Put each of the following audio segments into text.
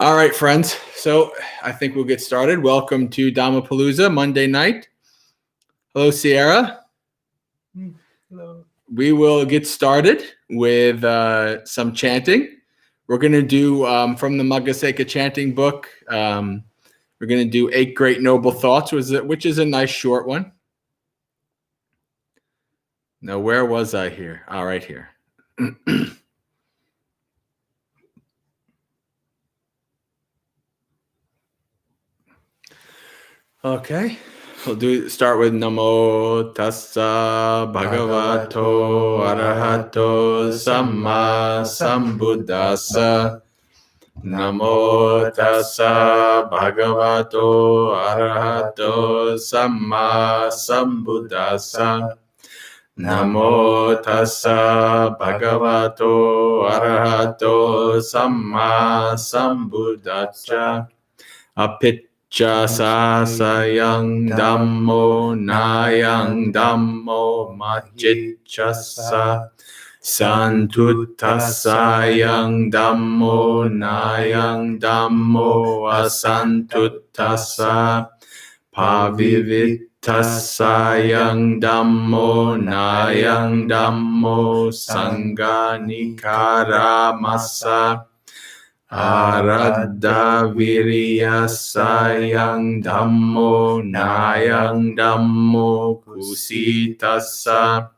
All right, friends. So I think we'll get started. Welcome to Dhammapalooza Monday night. Hello, Sierra. Hello. We will get started with some chanting. We're going to do from the Moggallāna chanting book. We're going to do 8 Great Noble Thoughts, which is a nice short one. Now, where was I here? All right, here. Okay, we'll start with Namo Tassa Bhagavato Arahato Samma Sambuddhassa. Namo Tassa Bhagavato Arahato Samma Sambuddhassa. Namo Tassa Bhagavato Arahato Samma Sambuddhassa. Apicchasasayang Dhammo Nayang Dhammo Machichasa Santuttasayang Dhammo Nayang Dhammo Asantuttasa Pavivittasayang Dhammo Nayang Dhammo Sanganikaramasa Aradha Viriyasayang Dhammo Nayang Dhammo Kusitasa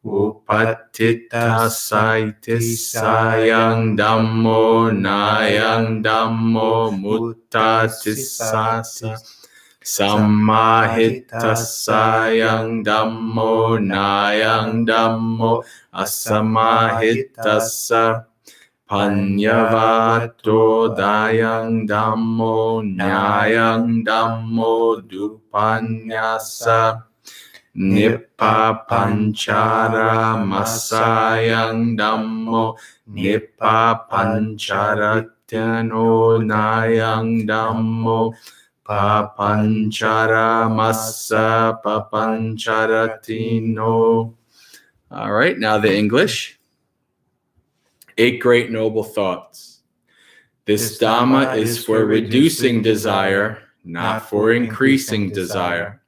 Upatittasaitisayang Dhammo Nayang Dhammo Muttatisasa Samahittasayang Dhammo Nayang Dhammo Asamahitasa Panyavato Dayang Dhammo Nyayang Dhammo Dupanyasa Nippapanchara Masayang Dhammo Nippapancharatyano Nayang Dhammo Papanchara Massa Papancharatino. All right, now the English. 8 Great Noble Thoughts. This Dhamma is for reducing desire, not for increasing desire.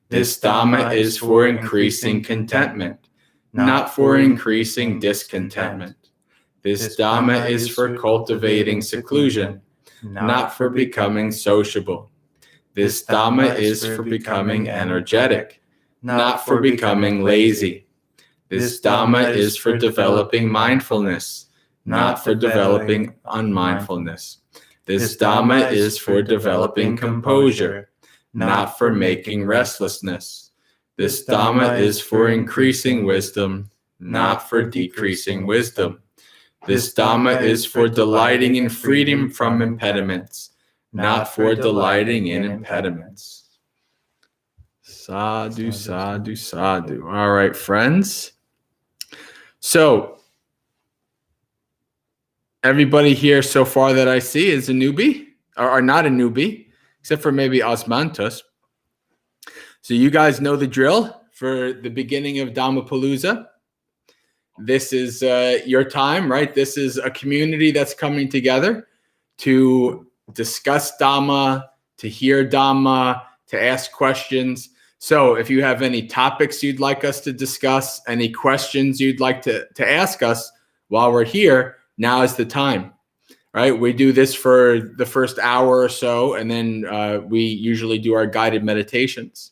This Dhamma is for increasing contentment, not for increasing discontentment. This Dhamma is for cultivating seclusion, not for becoming sociable. This Dhamma is for becoming energetic, not for becoming lazy. This Dhamma is for developing mindfulness, not for developing unmindfulness. This Dhamma is for developing composure, not for making restlessness. This Dhamma is for increasing wisdom, not for decreasing wisdom. This Dhamma is for delighting in freedom from impediments, not for delighting in impediments. Sadhu, sadhu, sadhu. All right, friends. So, everybody here so far that I see is a newbie, or not a newbie, except for maybe Osmanthus. So you guys know the drill for the beginning of Dhammapalooza. This is your time, right? This is a community that's coming together to discuss Dhamma, to hear Dhamma, to ask questions. So if you have any topics you'd like us to discuss, any questions you'd like to ask us while we're here, now is the time, right? We do this for the first hour or so, and then we usually do our guided meditations.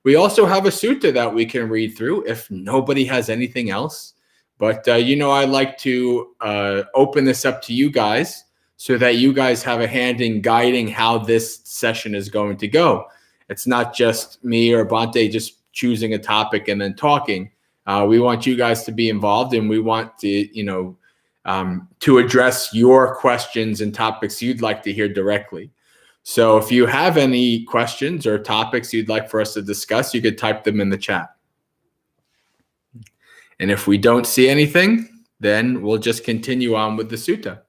We also have a sutta that we can read through if nobody has anything else. But, I like to open this up to you guys so that you guys have a hand in guiding how this session is going to go. It's not just me or Bhante just choosing a topic and then talking. We want you guys to be involved, and we want to, to address your questions and topics you'd like to hear directly. So if you have any questions or topics you'd like for us to discuss, you could type them in the chat. And if we don't see anything, then we'll just continue on with the sutta.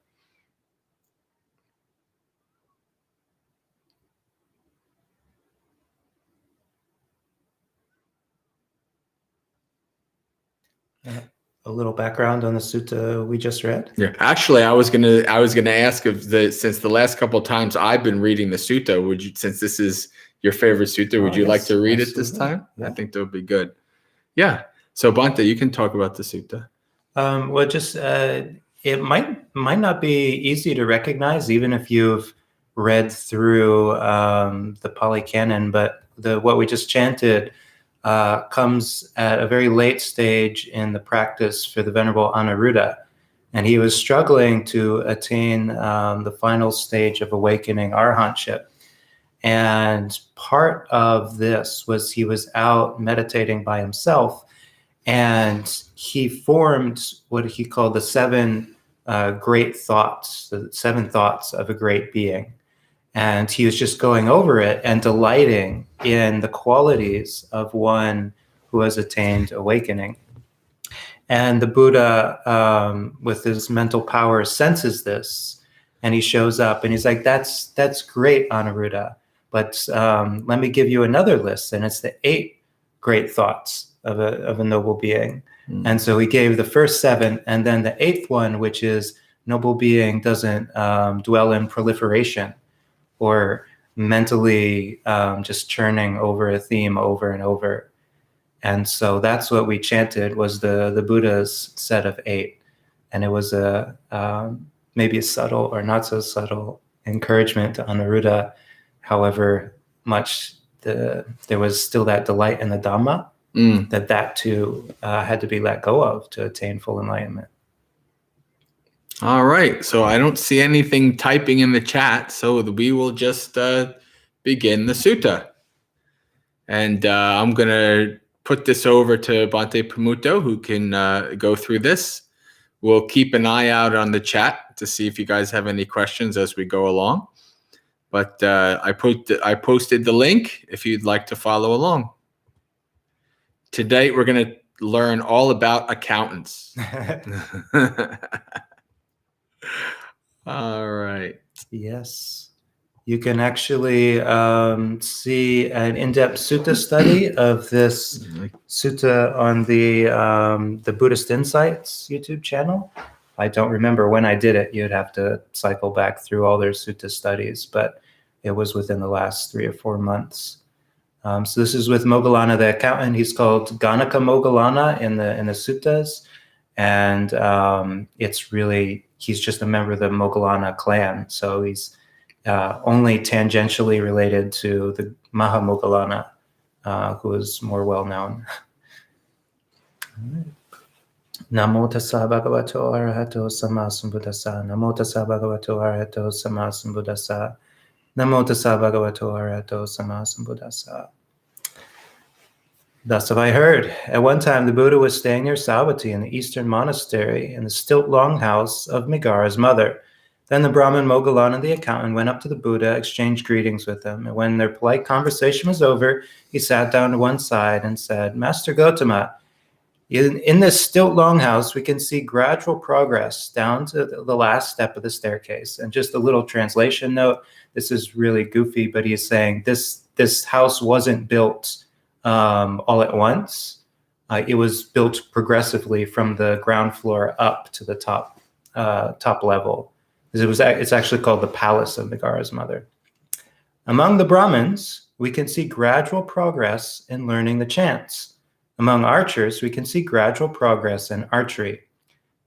a little background on the sutta we just read? Yeah, actually, I was gonna ask if since the last couple of times I've been reading the sutta, since this is your favorite sutta, would you like Yes, to read it this absolutely. time? I Yeah. think that would be good. Yeah. So Bhante, you can talk about the sutta. Well, just it might not be easy to recognize, even if you've read through the Pali Canon, but what we just chanted comes at a very late stage in the practice for the Venerable Anuruddha. And he was struggling to attain the final stage of awakening arahantship. And part of this was he was out meditating by himself, and he formed what he called the seven great thoughts, the seven thoughts of a great being. And he was just going over it and delighting in the qualities of one who has attained awakening. And the Buddha, with his mental power, senses this, and he shows up and he's like, that's great, Anuruddha, but let me give you another list, and it's the 8 great thoughts of a noble being. And so he gave the first 7, and then the 8th one, which is noble being doesn't dwell in proliferation, or mentally just churning over a theme over and over. And so that's what we chanted, was the Buddha's set of 8. And it was a maybe a subtle or not so subtle encouragement to Anuruddha. However much there was still that delight in the Dhamma, that too had to be let go of to attain full enlightenment. All right. So I don't see anything typing in the chat, so we will just begin the sutta. And I'm going to put this over to Bhante Pamuto, who can go through this. We'll keep an eye out on the chat to see if you guys have any questions as we go along. But I posted the link if you'd like to follow along. Today, we're going to learn all about accountants. All right. Yes. You can actually see an in-depth sutta study of this sutta on the Buddhist Insights YouTube channel. I don't remember when I did it. You'd have to cycle back through all their sutta studies, but it was within the last 3 or 4 months. So this is with Moggallāna, the accountant. He's called Ganaka Moggallāna in the suttas, and he's just a member of the Moggallāna clan. So he's only tangentially related to the Maha Moggallāna, who is more well known. Namo tassa bhagavato arahato samma sambuddhassa. Namo tassa bhagavato arahato samma sambuddhassa. Namo tassa bhagavato arahato samma sambuddhassa. Thus have I heard. At one time, the Buddha was staying near Savatthi in the eastern monastery in the stilt-long house of Megara's mother. Then the Brahmin Moggallāna, the accountant, went up to the Buddha, exchanged greetings with him. And when their polite conversation was over, he sat down to one side and said, Master Gotama, in this stilt-long house, we can see gradual progress down to the last step of the staircase. And just a little translation note, this is really goofy, but he's saying this house wasn't built all at once. It was built progressively from the ground floor up to the top level. It's actually called the Palace of Megara's mother. Among the Brahmins, we can see gradual progress in learning the chants. Among archers, we can see gradual progress in archery.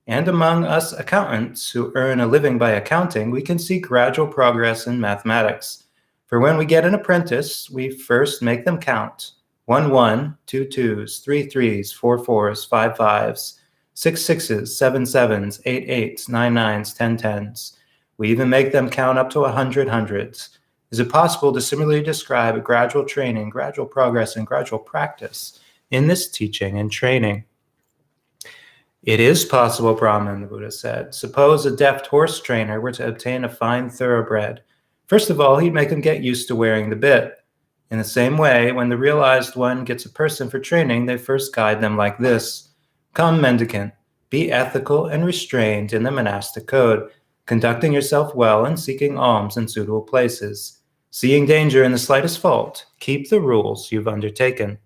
And among us accountants who earn a living by accounting, we can see gradual progress in mathematics. For when we get an apprentice, we first make them count. 1 1, 2 2s, 3 3s, 4 4s, 5 5s, 6 6s, 7 7s, 8 8s, 9 9s, 10 10s. We even make them count up to 100 hundreds. Is it possible to similarly describe a gradual training, gradual progress, and gradual practice in this teaching and training? It is possible, Brahman, the Buddha said. Suppose a deft horse trainer were to obtain a fine thoroughbred. First of all, he'd make him get used to wearing the bit. In the same way, when the realized one gets a person for training, they first guide them like this. Come, mendicant, be ethical and restrained in the monastic code, conducting yourself well and seeking alms in suitable places. Seeing danger in the slightest fault, keep the rules you've undertaken.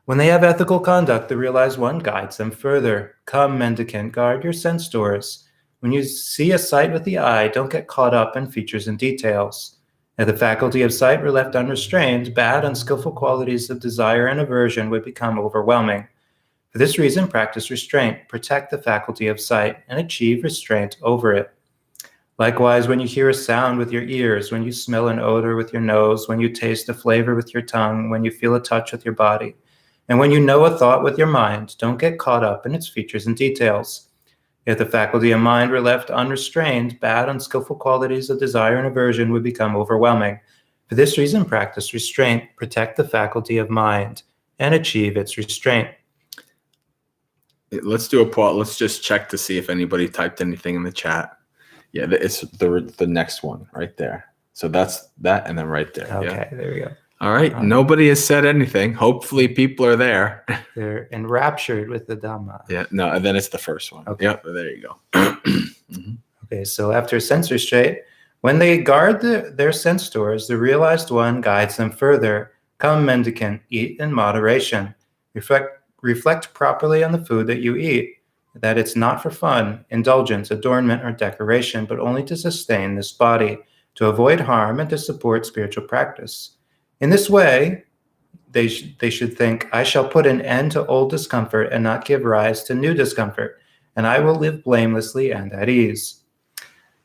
When they have ethical conduct, the realized one guides them further. Come, mendicant, guard your sense doors. When you see a sight with the eye, don't get caught up in features and details. If the faculty of sight were left unrestrained, bad, unskillful qualities of desire and aversion would become overwhelming. For this reason, practice restraint, protect the faculty of sight, and achieve restraint over it. Likewise, when you hear a sound with your ears, when you smell an odor with your nose, when you taste a flavor with your tongue, when you feel a touch with your body, and when you know a thought with your mind, don't get caught up in its features and details. If the faculty of mind were left unrestrained, bad, unskillful qualities of desire and aversion would become overwhelming. For this reason, practice restraint, protect the faculty of mind, and achieve its restraint. Let's do a pause. Let's just check to see if anybody typed anything in the chat. Yeah, it's the next one right there. So that's that, and then right there. Okay, yeah. There we go. All right. Nobody has said anything. Hopefully people are there. They're enraptured with the Dhamma. Yeah, no, and then it's the first one. Okay. Yep, there you go. Mm-hmm. Okay, so after sense restraint, when they guard their sense doors, the realized one guides them further. Come, mendicant, eat in moderation. Reflect properly on the food that you eat, that it's not for fun, indulgence, adornment, or decoration, but only to sustain this body, to avoid harm, and to support spiritual practice. In this way, they should think, I shall put an end to old discomfort and not give rise to new discomfort, and I will live blamelessly and at ease.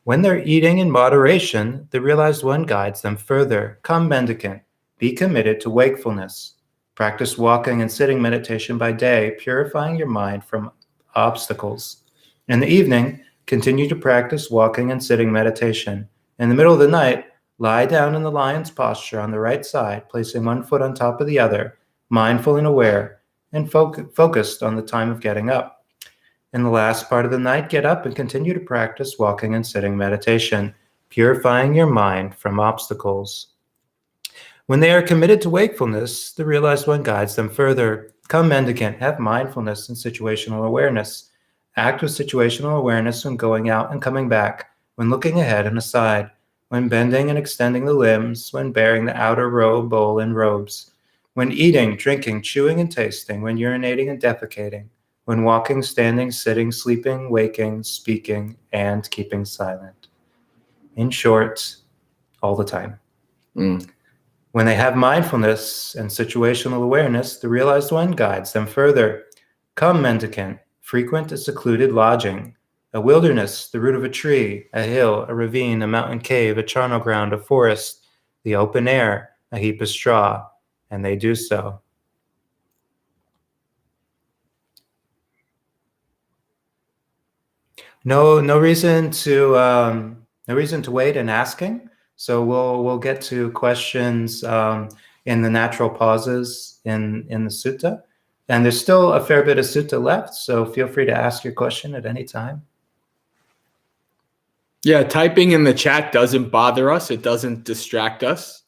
When they're eating in moderation, the realized one guides them further. Come, mendicant, be committed to wakefulness. Practice walking and sitting meditation by day, purifying your mind from obstacles. In the evening, continue to practice walking and sitting meditation. In the middle of the night, lie down in the lion's posture on the right side, placing one foot on top of the other, mindful and aware, and focused on the time of getting up. In the last part of the night, get up and continue to practice walking and sitting meditation, purifying your mind from obstacles. When they are committed to wakefulness, the realized one guides them further. Come, mendicant, have mindfulness and situational awareness. Act with situational awareness when going out and coming back, when looking ahead and aside, when bending and extending the limbs, when bearing the outer robe, bowl, and robes, when eating, drinking, chewing, and tasting, when urinating and defecating, when walking, standing, sitting, sleeping, waking, speaking, and keeping silent. In short, all the time. When they have mindfulness and situational awareness, the realized one guides them further. Come, mendicant, frequent a secluded lodging, a wilderness, the root of a tree, a hill, a ravine, a mountain cave, a charnel ground, a forest, the open air, a heap of straw, and they do so. No reason to wait in asking. So we'll get to questions in the natural pauses in the sutta. And there's still a fair bit of sutta left, so feel free to ask your question at any time. Yeah, typing in the chat doesn't bother us. It doesn't distract us.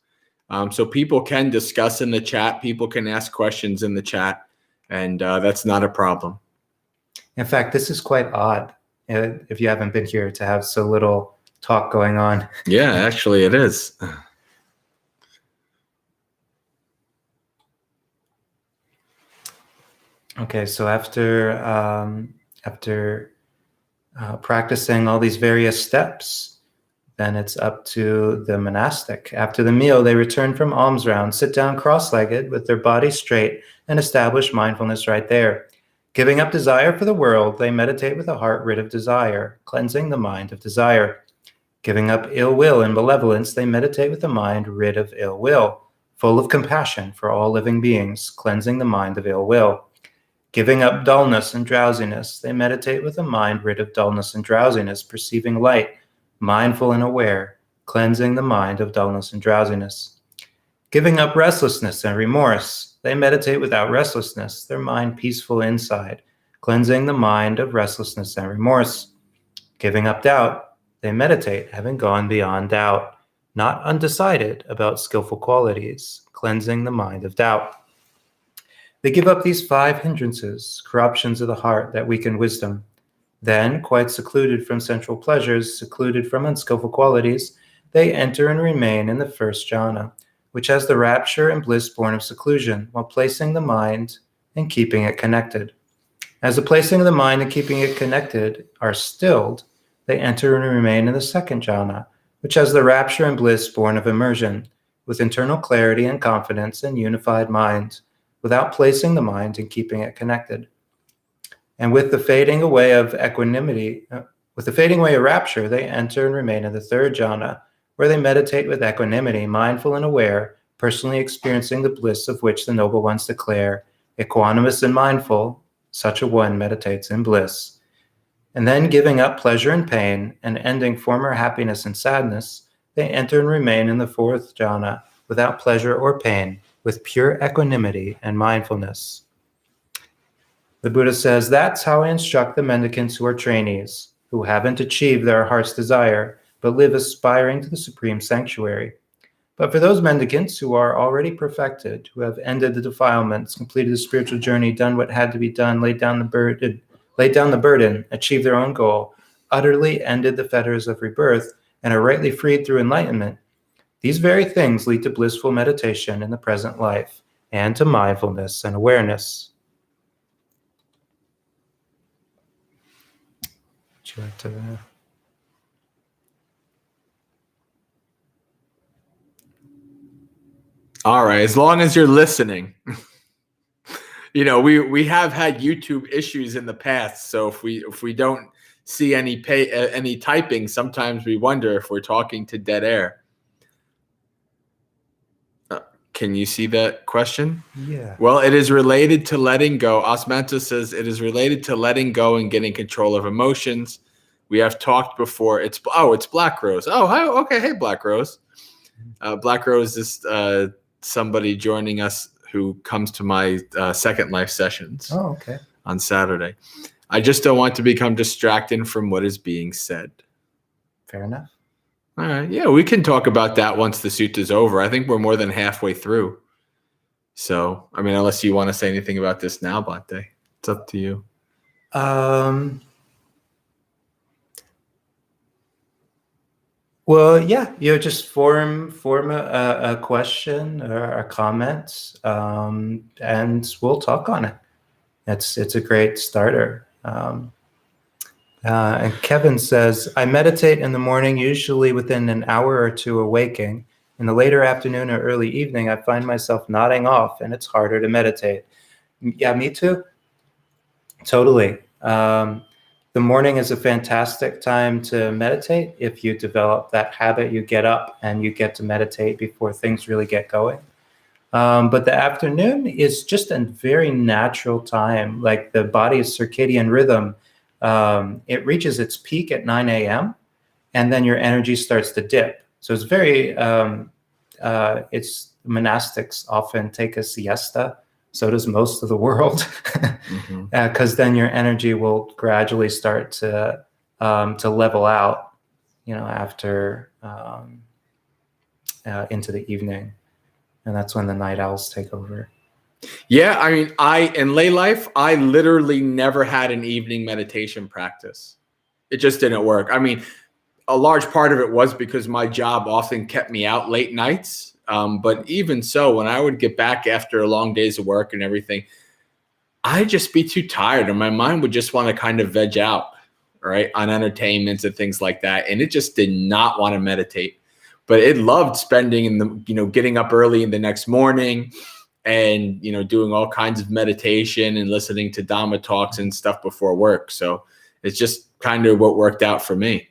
So people can discuss in the chat. People can ask questions in the chat, and that's not a problem. In fact, this is quite odd, if you haven't been here, to have so little talk going on. Yeah, actually it is. Okay, so after practicing all these various steps, then it's up to the monastic. After the meal, they return from alms round, sit down cross-legged with their body straight, and establish mindfulness right there. Giving up desire for the world, they meditate with a heart rid of desire, cleansing the mind of desire. Giving up ill will and malevolence, they meditate with a mind rid of ill will, full of compassion for all living beings, cleansing the mind of ill will. Giving up dullness and drowsiness, they meditate with a mind rid of dullness and drowsiness, perceiving light, mindful and aware, cleansing the mind of dullness and drowsiness. Giving up restlessness and remorse, they meditate without restlessness, their mind peaceful inside, cleansing the mind of restlessness and remorse. Giving up doubt, they meditate, having gone beyond doubt, not undecided about skillful qualities, cleansing the mind of doubt. They give up these 5 hindrances, corruptions of the heart that weaken wisdom. Then, quite secluded from sensual pleasures, secluded from unskillful qualities, they enter and remain in the first jhana, which has the rapture and bliss born of seclusion, while placing the mind and keeping it connected. As the placing of the mind and keeping it connected are stilled, they enter and remain in the second jhana, which has the rapture and bliss born of immersion, with internal clarity and confidence and unified mind, without placing the mind and keeping it connected. And with the fading away of equanimity, with the fading away of rapture, they enter and remain in the third jhana, where they meditate with equanimity, mindful and aware, personally experiencing the bliss of which the noble ones declare, equanimous and mindful, such a one meditates in bliss. And then giving up pleasure and pain and ending former happiness and sadness, they enter and remain in the fourth jhana without pleasure or pain, with pure equanimity and mindfulness. The Buddha says, that's how I instruct the mendicants who are trainees, who haven't achieved their heart's desire, but live aspiring to the supreme sanctuary. But for those mendicants who are already perfected, who have ended the defilements, completed the spiritual journey, done what had to be done, laid down the burden, achieved their own goal, utterly ended the fetters of rebirth, and are rightly freed through enlightenment, these very things lead to blissful meditation in the present life and to mindfulness and awareness. Would you like to... All right, as long as you're listening. You know, we have had YouTube issues in the past, so if we don't see any typing, sometimes we wonder if we're talking to dead air. Can you see that question? Yeah. Well, it is related to letting go. Osmanta says it is related to letting go and getting control of emotions. We have talked before. It's Black Rose. Oh, hi. Okay. Hey, Black Rose. Black Rose is somebody joining us who comes to my Second Life sessions. Oh, okay. On Saturday. I just don't want to become distracted from what is being said. Fair enough. All right. Yeah, we can talk about that once the sutta's over. I think we're more than halfway through. So, I mean, unless you want to say anything about this now, Bhante, it's up to you. Well, yeah, just form a question or a comment, and we'll talk on it. It's a great starter. And Kevin says, I meditate in the morning, usually within an hour or two of waking. In the later afternoon or early evening, I find myself nodding off, and it's harder to meditate. Yeah, me too. Totally. The morning is a fantastic time to meditate. If you develop that habit, you get up and you get to meditate before things really get going. But the afternoon is just a very natural time. Like the body's circadian rhythm, it reaches its peak at 9 a.m. and then your energy starts to dip. So it's very, monastics often take a siesta. So does most of the world, because then your energy will gradually start to level out, after into the evening, and that's when the night owls take over. Yeah, I mean, in lay life, I literally never had an evening meditation practice. It just didn't work. I mean, a large part of it was because my job often kept me out late nights. But even so, when I would get back after long days of work and everything, I'd just be too tired and my mind would just want to kind of veg out, right, on entertainments and things like that. And it just did not want to meditate. But it loved spending getting up early in the next morning and, doing all kinds of meditation and listening to Dhamma talks and stuff before work. So it's just kind of what worked out for me.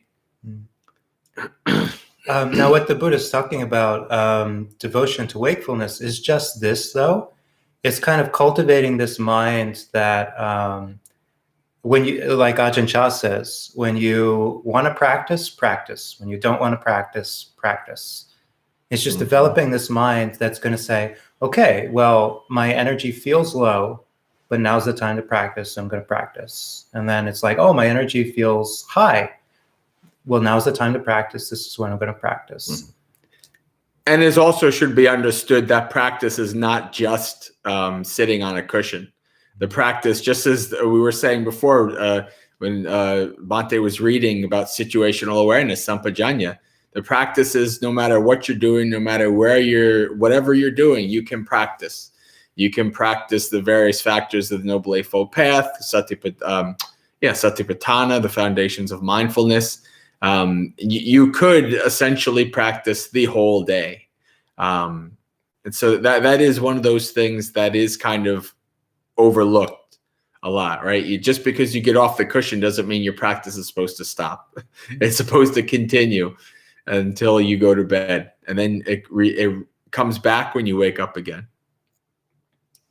Now, what the Buddha is talking about, devotion to wakefulness, is just this, though. It's kind of cultivating this mind that when you, like Ajahn Chah says, when you want to practice, practice. When you don't want to practice, practice. It's just developing this mind that's going to say, okay, well, my energy feels low, but now's the time to practice, so I'm going to practice. And then it's like, oh, my energy feels high. Well, now's the time to practice. This is when I'm going to practice. And it also should be understood that practice is not just sitting on a cushion. The practice, just as we were saying before, when Bhante was reading about situational awareness, sampajanya, The practice is no matter what you're doing, no matter whatever you're doing, you can practice. You can practice the various factors of the Noble Eightfold Path, Satipatthana, the Foundations of Mindfulness. You could essentially practice the whole day. And so that is one of those things that is kind of overlooked a lot, right? Just because you get off the cushion doesn't mean your practice is supposed to stop. It's supposed to continue until you go to bed. And then it comes back when you wake up again.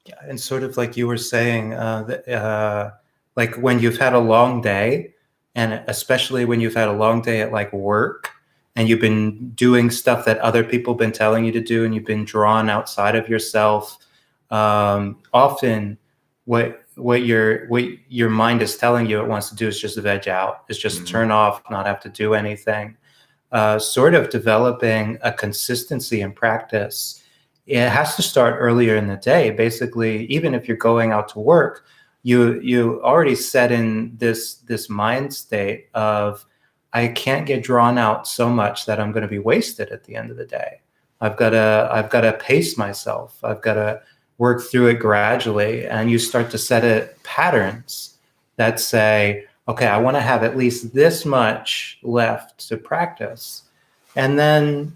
Yeah, and sort of like you were saying, like when you've had a long day, and especially when you've had a long day at like work, and you've been doing stuff that other people have been telling you to do, and you've been drawn outside of yourself, often what your mind is telling you it wants to do is just veg out. It's just turn off, not have to do anything. Sort of developing a consistency in practice. It has to start earlier in the day. Basically, even if you're going out to work, you already set in this mind state of, I can't get drawn out so much that I'm going to be wasted at the end of the day. I've got to pace myself. I've got to work through it gradually, and you start to set it patterns that say, okay, I want to have at least this much left to practice, and then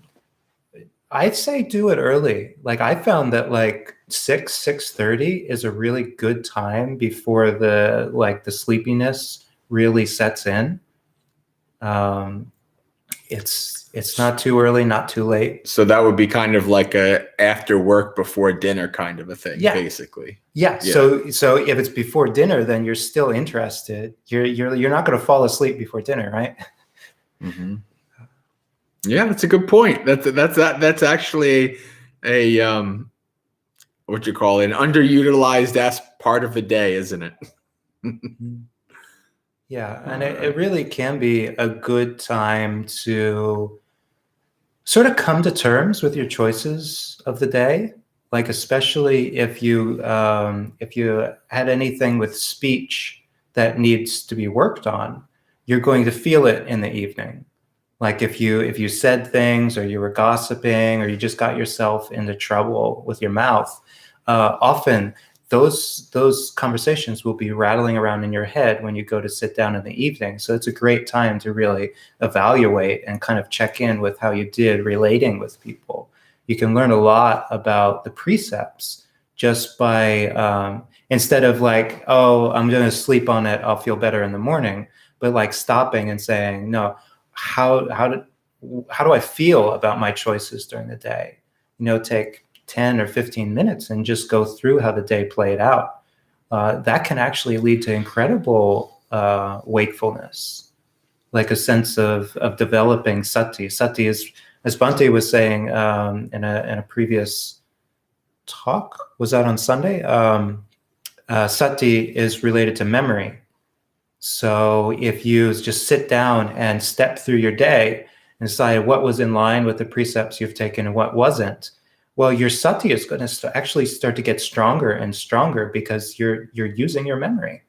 I'd say do it early. Like I found that like 6:30 is a really good time before the sleepiness really sets in. It's not too early, not too late. So that would be kind of like a after work, before dinner kind of a thing, basically. Yeah. So if it's before dinner, then you're still interested. You're not going to fall asleep before dinner, right? Mm-hmm. Yeah, that's a good point. That's actually a what you call it, an underutilized part of the day, isn't it? Yeah, and it really can be a good time to sort of come to terms with your choices of the day. Like especially if you had anything with speech that needs to be worked on, you're going to feel it in the evening. Like if you said things, or you were gossiping, or you just got yourself into trouble with your mouth, often those conversations will be rattling around in your head when you go to sit down in the evening. So it's a great time to really evaluate and kind of check in with how you did relating with people. You can learn a lot about the precepts just by, instead of like, oh, I'm going to sleep on it, I'll feel better in the morning, but like stopping and saying, no, how do I feel about my choices during the day? Take 10 or 15 minutes and just go through how the day played out. That can actually lead to incredible wakefulness, like a sense of developing sati. Sati is, as Bhante was saying in a previous talk, was that on Sunday? Sati is related to memory. So if you just sit down and step through your day and decide what was in line with the precepts you've taken and what wasn't, well, your sati is going to actually start to get stronger and stronger because you're using your memory.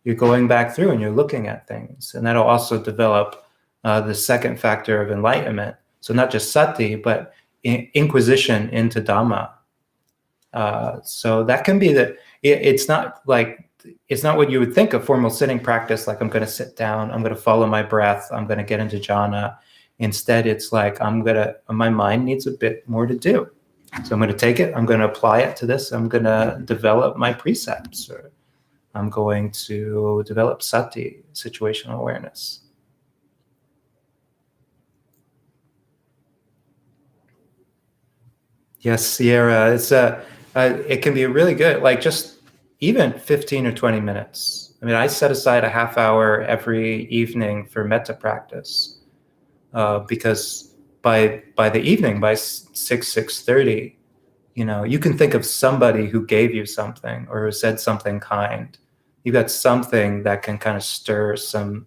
You're going back through and you're looking at things. And that'll also develop the second factor of enlightenment. So not just sati, but inquisition into Dhamma. So that can be it's not what you would think of formal sitting practice, like I'm going to sit down, I'm going to follow my breath, I'm going to get into jhana. Instead, it's like my mind needs a bit more to do. So I'm going to take it, I'm going to apply it to this, I'm going to develop my precepts, or I'm going to develop sati, situational awareness. Yes, Sierra, it can be really good, like just even 15 or 20 minutes. I mean, I set aside a half hour every evening for metta practice because by the evening, by 6:30, you can think of somebody who gave you something or who said something kind. You got something that can kind of stir some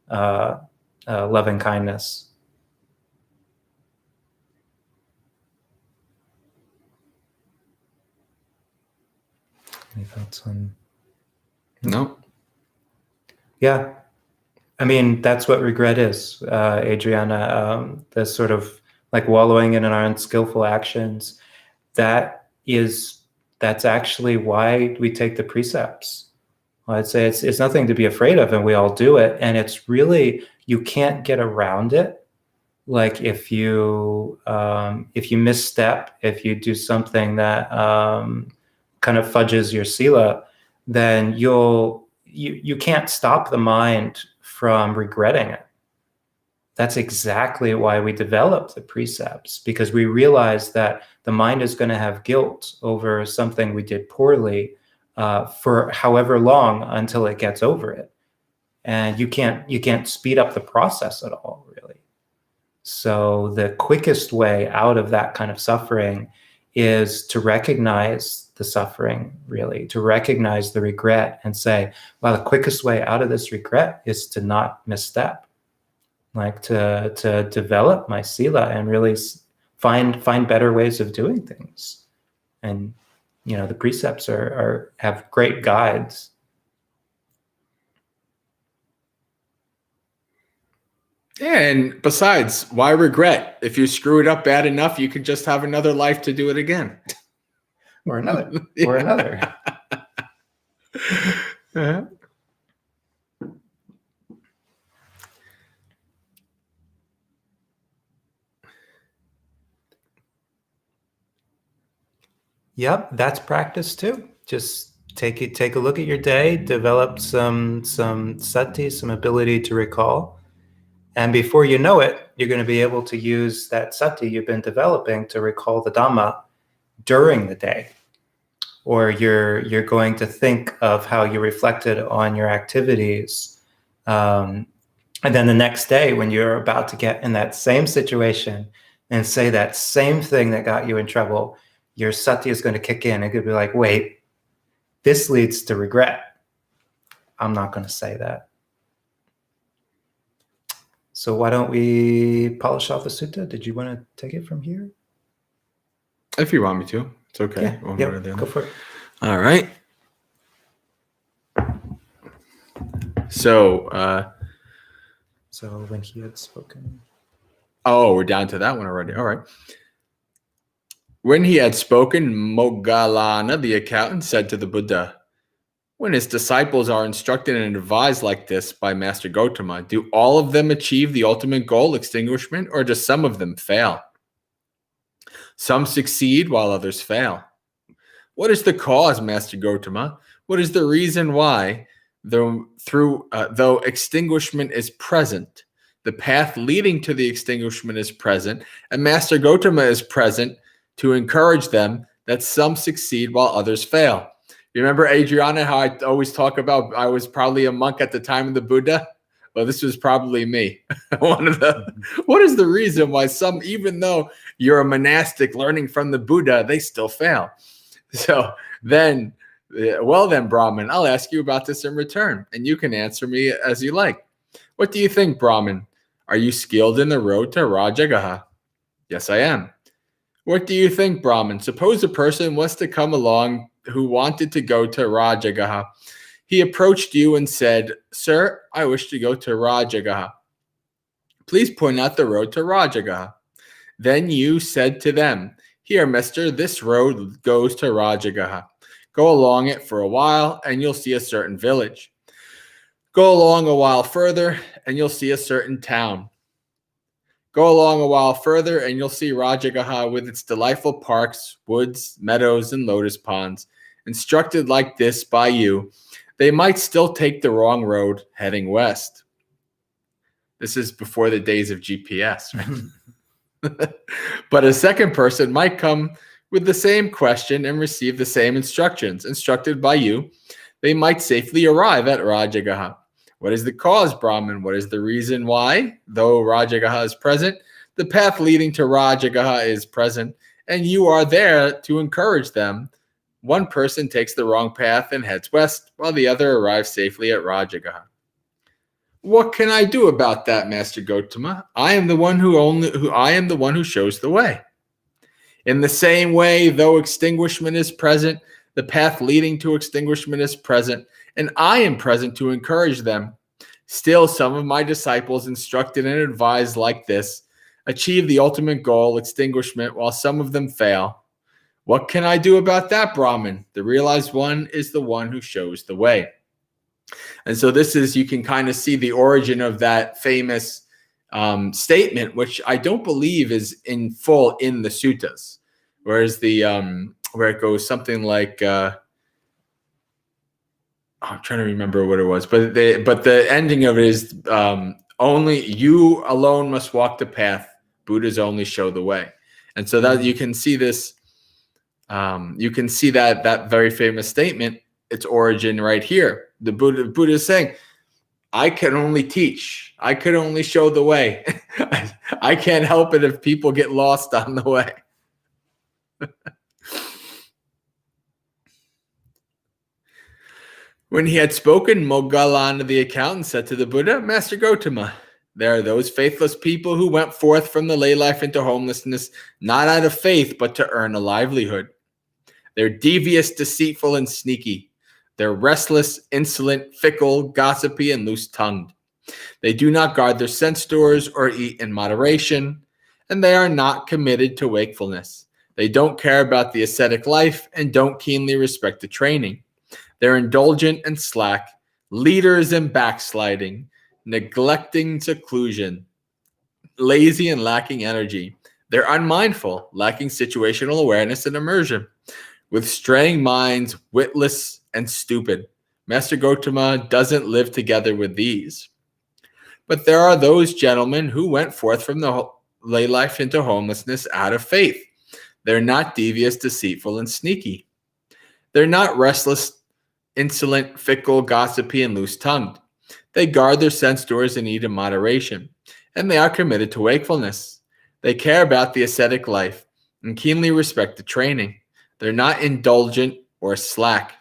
loving kindness. Any thoughts on? No. Yeah. I mean, that's what regret is, Adriana. The sort of like wallowing in our unskillful actions. That's actually why we take the precepts. I'd say it's nothing to be afraid of, and we all do it. And it's really, you can't get around it. Like if you misstep, if you do something that kind of fudges your sila, then you can't stop the mind from regretting it. That's exactly why we develop the precepts, because we realize that the mind is going to have guilt over something we did poorly for however long until it gets over it. And you can't speed up the process at all, really. So the quickest way out of that kind of suffering is to recognize the suffering, really, to recognize the regret and say, well, the quickest way out of this regret is to not misstep, like to develop my sila and really find better ways of doing things. And, the precepts have great guides. Yeah, and besides, why regret? If you screw it up bad enough, you can just have another life to do it again. Or another. Or another. Uh-huh. Yep, that's practice too. Just take a look at your day, develop some sati, some ability to recall. And before you know it, you're going to be able to use that sati you've been developing to recall the Dhamma during the day. Or you're going to think of how you reflected on your activities. And then the next day, when you're about to get in that same situation and say that same thing that got you in trouble, your sati is going to kick in. It could be like, wait, this leads to regret. I'm not going to say that. So why don't we polish off the sutta? Did you want to take it from here? If you want me to, it's okay. Yeah, go for it. All right. So when he had spoken. Oh, we're down to that one already. All right. When he had spoken, Moggallāna, the accountant, said to the Buddha, when his disciples are instructed and advised like this by Master Gautama, do all of them achieve the ultimate goal, extinguishment, or do some of them fail? Some succeed while others fail. What is the cause, Master Gautama? What is the reason why, though extinguishment is present, the path leading to the extinguishment is present, and Master Gautama is present to encourage them, that some succeed while others fail? You remember, Adriana, how I always talk about I was probably a monk at the time of the Buddha? Well, this was probably me. What is the reason why some, even though you're a monastic learning from the Buddha, they still fail? So then, Brahman, I'll ask you about this in return, and you can answer me as you like. What do you think, Brahman? Are you skilled in the road to Rajagaha? Yes, I am. What do you think, Brahman? Suppose a person was to come along who wanted to go to Rajagaha. He approached you and said, Sir, I wish to go to Rajagaha. Please point out the road to Rajagaha. Then you said to them, Here, mister, this road goes to Rajagaha. Go along it for a while, and you'll see a certain village. Go along a while further, and you'll see a certain town. Go along a while further, and you'll see Rajagaha with its delightful parks, woods, meadows, and lotus ponds. Instructed like this by you, they might still take the wrong road heading west. This is before the days of GPS, right? But a second person might come with the same question and receive the same instructions. Instructed by you, they might safely arrive at Rajagaha. What is the cause, Brahman? What is the reason why, though Rajagaha is present, the path leading to Rajagaha is present, and you are there to encourage them? One person takes the wrong path and heads west, while the other arrives safely at Rajagaha. What can I do about that, Master Gautama? I am the one who shows the way. In the same way, though extinguishment is present, the path leading to extinguishment is present, and I am present to encourage them. Still, some of my disciples, instructed and advised like this, achieve the ultimate goal, extinguishment, while some of them fail. What can I do about that, Brahman? The realized one is the one who shows the way. And so this is, you can kind of see the origin of that famous statement, which I don't believe is in full in the suttas. Whereas the where it goes something like I'm trying to remember what it was, but the ending of it is only you alone must walk the path. Buddhas only show the way. And so that you can see this, you can see that very famous statement, its origin right here. The Buddha is saying, I can only teach. I could only show the way. I can't help it if people get lost on the way. When he had spoken, Moggallāna the accountant said to the Buddha, Master Gotama, there are those faithless people who went forth from the lay life into homelessness, not out of faith, but to earn a livelihood. They're devious, deceitful, and sneaky. They're restless, insolent, fickle, gossipy, and loose-tongued. They do not guard their sense doors or eat in moderation, and they are not committed to wakefulness. They don't care about the ascetic life and don't keenly respect the training. They're indulgent and slack, leaders and backsliding, neglecting seclusion, lazy and lacking energy. They're unmindful, lacking situational awareness and immersion, with straying minds, witless and stupid. Master Gotama doesn't live together with these. But there are those gentlemen who went forth from the lay life into homelessness out of faith. They're not devious, deceitful, and sneaky. They're not restless, insolent, fickle, gossipy, and loose-tongued. They guard their sense doors and eat in moderation, and they are committed to wakefulness. They care about the ascetic life and keenly respect the training. They're not indulgent or slack,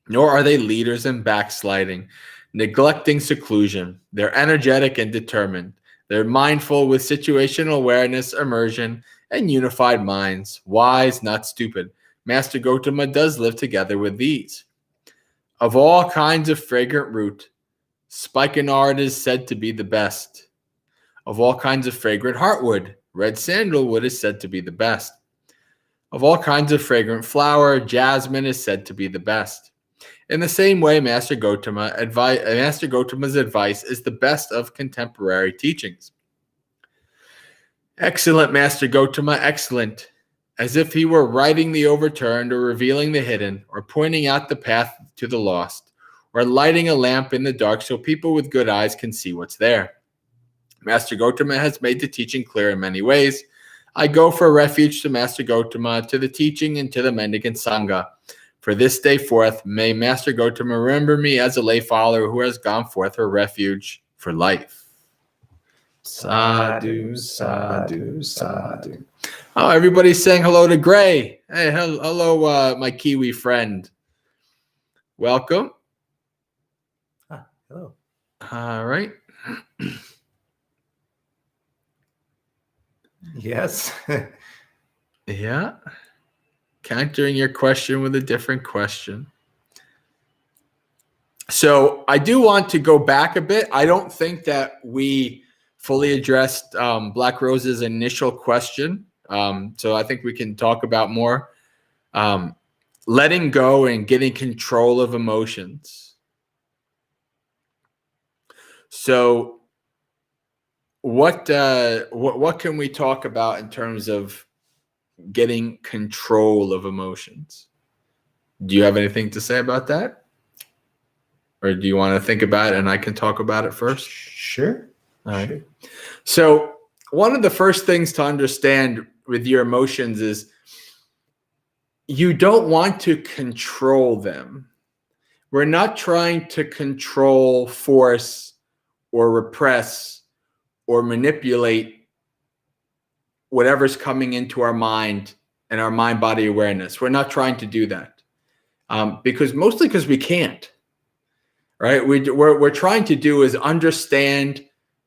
nor are they leaders in backsliding, neglecting seclusion. They're energetic and determined. They're mindful with situational awareness, immersion, and unified minds, wise, not stupid. Master Gotama does live together with these. Of all kinds of fragrant root, spikenard is said to be the best. Of all kinds of fragrant heartwood, red sandalwood is said to be the best. Of all kinds of fragrant flower, jasmine is said to be the best. In the same way, Master Gotama's advice is the best of contemporary teachings. Excellent, Master Gotama, excellent. As if he were righting the overturned or revealing the hidden or pointing out the path to the lost or lighting a lamp in the dark so people with good eyes can see what's there. Master Gotama has made the teaching clear in many ways. I go for refuge to Master Gotama, to the teaching, and to the mendicant Sangha. For this day forth, may Master Gotama remember me as a lay follower who has gone forth for refuge for life. Sadhu, sadhu, sadhu. Oh, everybody's saying hello to Gray. Hey, hello, my Kiwi friend. Welcome. Hello. All right. Yes. Yeah. Countering your question with a different question. So I do want to go back a bit. I don't think that we fully addressed Black Rose's initial question. So I think we can talk about more letting go and getting control of emotions. So what can we talk about in terms of getting control of emotions? Do you have anything to say about that? Or do you want to think about it and I can talk about it first? Sure. All right. Sure. So one of the first things to understand with your emotions is you don't want to control them. We're not trying to control, force, or repress, or manipulate whatever's coming into our mind and our mind-body awareness. We're not trying to do that because we can't. Right? We're trying to do is understand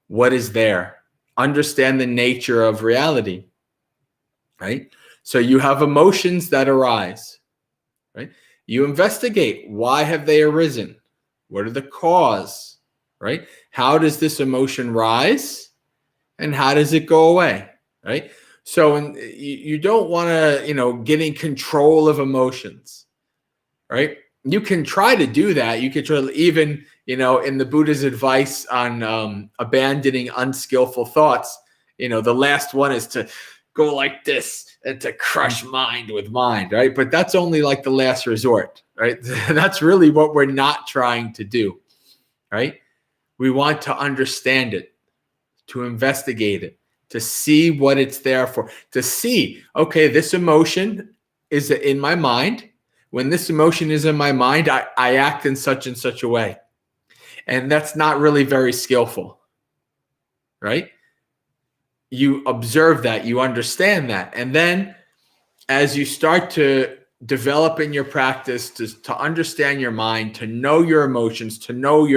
what is there, understand the nature of reality. Right? So you have emotions that arise. Right? You investigate, why have they arisen? What are the cause? right? How does this emotion rise and how does it go away, right? So you don't want to, get in control of emotions, right? You can try to do that. You could try to, even, in the Buddha's advice on abandoning unskillful thoughts, the last one is to go like this and to crush mind with mind, right? But that's only like the last resort, right? That's really what we're not trying to do, right? We want to understand it, to investigate it, to see what it's there for, to see, okay, this emotion is in my mind. When this emotion is in my mind, I act in such and such a way. And that's not really very skillful, right? You observe that, you understand that. And then as you start to develop in your practice to understand your mind, to know your emotions, to know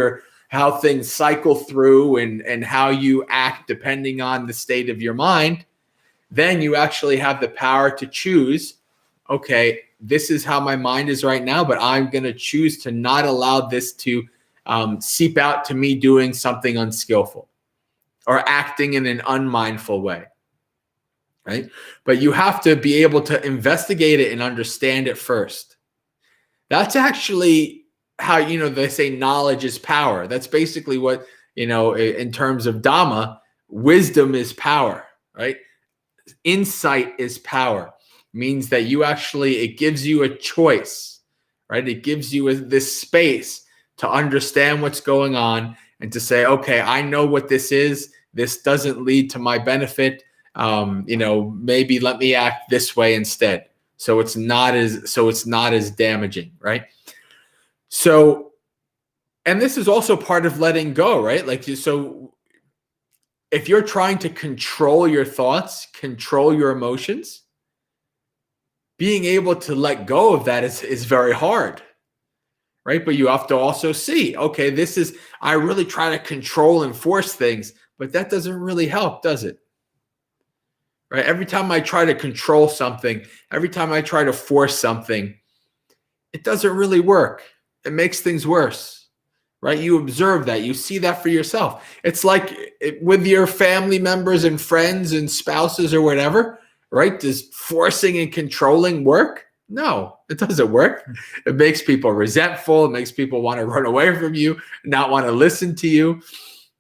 how things cycle through and how you act depending on the state of your mind, then you actually have the power to choose, okay, this is how my mind is right now, but I'm going to choose to not allow this to seep out to me doing something unskillful or acting in an unmindful way, right? But you have to be able to investigate it and understand it first. That's actually how, they say knowledge is power. That's basically what, in terms of Dhamma, wisdom is power, right? Insight is power. Means that it gives you a choice, right? It gives you this space to understand what's going on and to say, okay, I know what this is. This doesn't lead to my benefit. Maybe let me act this way instead. So it's not as damaging, right? So, and this is also part of letting go, right? So if you're trying to control your thoughts, control your emotions, being able to let go of that is very hard, right? But you have to also see, okay, I really try to control and force things, but that doesn't really help, does it? Right? Every time I try to control something, every time I try to force something, it doesn't really work. It makes things worse, right? You observe that, you see that for yourself. It's like with your family members and friends and spouses or whatever, right? Does forcing and controlling work? No, it doesn't work. It makes people resentful. It makes people want to run away from you, not want to listen to you,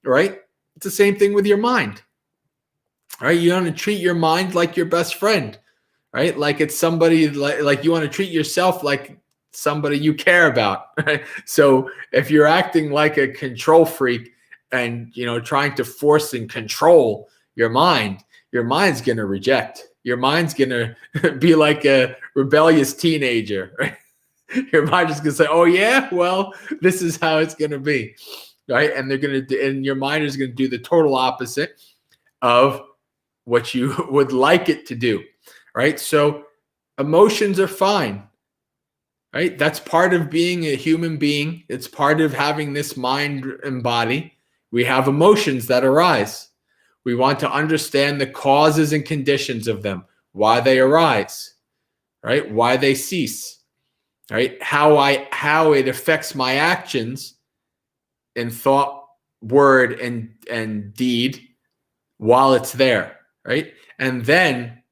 right? It's the same thing with your mind, right? You want to treat your mind like your best friend, right? Like it's somebody, like you want to treat yourself like somebody you care about, right? So if you're acting like a control freak and, trying to force and control your mind's going to reject. Your mind's going to be like a rebellious teenager, right? Your mind is going to say, oh yeah, well, this is how it's going to be, right? And and your mind is going to do the total opposite of what you would like it to do, right? So emotions are fine, right? That's part of being a human being. It's part of having this mind and body. We have emotions that arise. We want to understand the causes and conditions of them, why they arise, right? Why they cease, right? How it affects my actions in thought, word, and deed while it's there, right? And then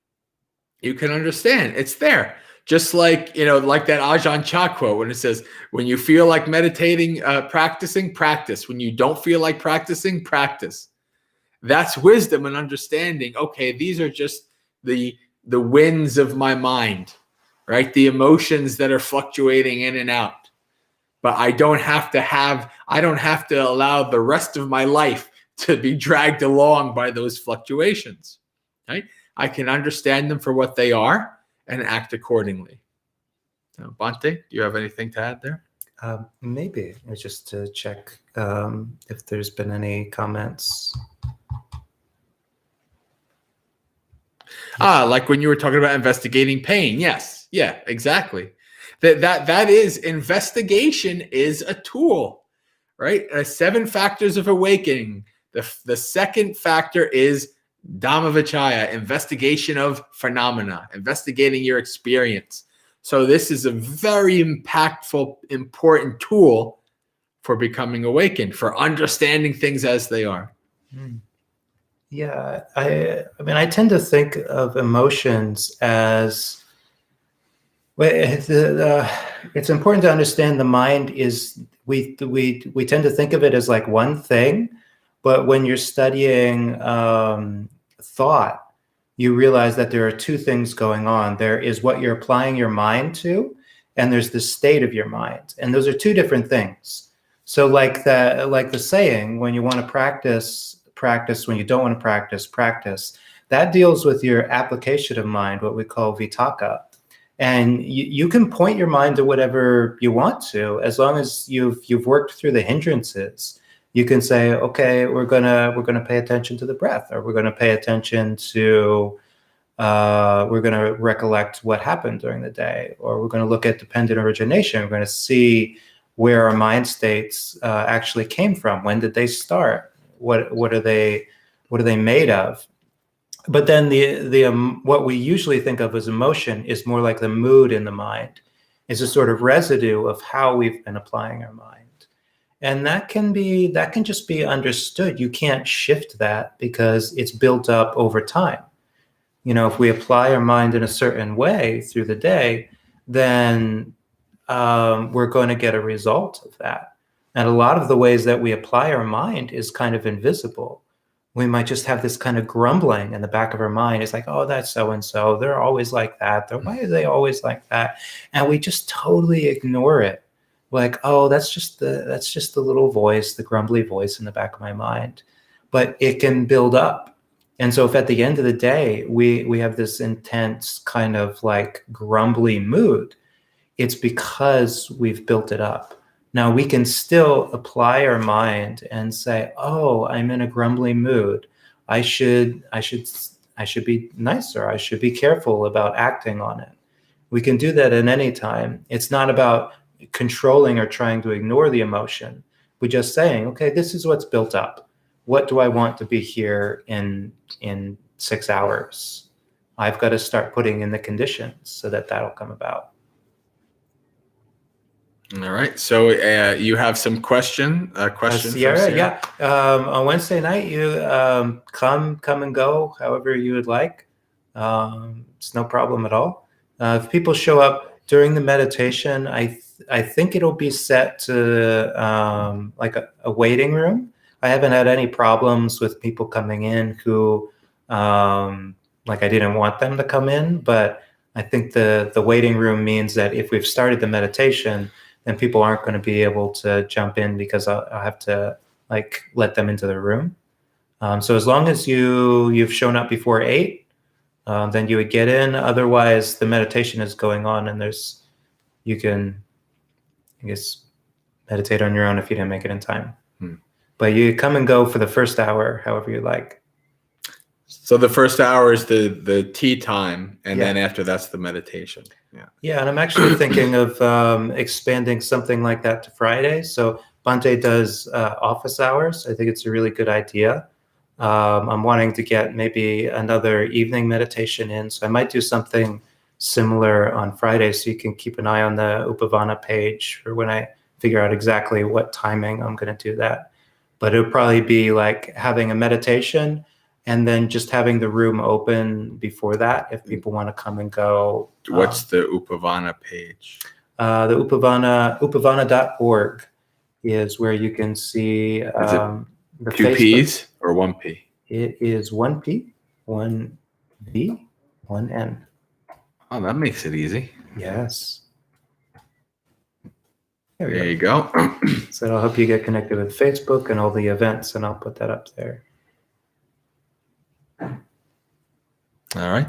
you can understand it's there. Just like, like that Ajahn Chah quote when it says, when you feel like meditating, practicing, practice. When you don't feel like practicing, practice. That's wisdom and understanding. Okay, these are just the winds of my mind, right? The emotions that are fluctuating in and out. But I don't have to allow the rest of my life to be dragged along by those fluctuations, right? I can understand them for what they are and act accordingly. Now, Bhante, do you have anything to add there? Maybe just to check if there's been any comments. Like when you were talking about investigating pain. Yes. Yeah, exactly. That is, investigation is a tool, right? 7 factors of awakening. The second factor is Dhammavicaya, investigation of phenomena, investigating your experience. So this is a very impactful, important tool for becoming awakened, for understanding things as they are. Yeah, I mean, I tend to think of emotions as, well, it's important to understand the mind is, we tend to think of it as like one thing, but when you're studying thought, you realize that there are two things going on. There is what you're applying your mind to, and there's the state of your mind, and those are two different things. So like the saying, when you want to practice, when you don't want to practice, that deals with your application of mind, what we call vitaka. And you can point your mind to whatever you want to, as long as you've worked through the hindrances. You can say, okay, we're gonna pay attention to the breath, or we're gonna pay attention to we're gonna recollect what happened during the day, or we're gonna look at dependent origination. We're gonna see where our mind states actually came from. When did they start? What are they made of? But then the what we usually think of as emotion is more like the mood in the mind. It's a sort of residue of how we've been applying our mind. And that can just be understood. You can't shift that because it's built up over time. If we apply our mind in a certain way through the day, then we're going to get a result of that. And a lot of the ways that we apply our mind is kind of invisible. We might just have this kind of grumbling in the back of our mind. It's like, oh, that's so-and-so. They're always like that. Why are they always like that? And we just totally ignore it. Like, oh, that's just the little voice, the grumbly voice in the back of my mind. But it can build up. And so if at the end of the day, we have this intense kind of like grumbly mood, it's because we've built it up. Now we can still apply our mind and say, oh, I'm in a grumbly mood. I should be nicer. I should be careful about acting on it. We can do that at any time. It's not about controlling or trying to ignore the emotion. We're just saying, okay, this is what's built up. What do I want to be here in 6 hours? I've got to start putting in the conditions so that that'll come about. All right. So you have some questions from Sierra? Yeah. On Wednesday night, you come and go however you would like. It's no problem at all. If people show up during the meditation, I think it'll be set to like a waiting room. I haven't had any problems with people coming in who like I didn't want them to come in, but I think the waiting room means that if we've started the meditation, then people aren't going to be able to jump in because I'll have to like let them into the room. So as long as you've shown up before 8, then you would get in. Otherwise, the meditation is going on, and you can, I guess, meditate on your own if you didn't make it in time. But you come and go for the first hour, however you like. So the first hour is the tea time, and then after that's the meditation. Yeah, and I'm actually thinking of expanding something like that to Fridays. So Bhante does office hours. I think it's a really good idea. I'm wanting to get maybe another evening meditation in. So I might do something similar on Friday, so you can keep an eye on the Upavana page for when I figure out exactly what timing I'm going to do that. But it'll probably be like having a meditation and then just having the room open before that if people want to come and go. What's the Upavana page? The upavana.org is where you can see the 2 Facebook. P's or 1 P? It is 1 P, 1 V, 1 N. Oh, that makes it easy. Yes. There you go. So that'll help you get connected with Facebook and all the events, and I'll put that up there. All right.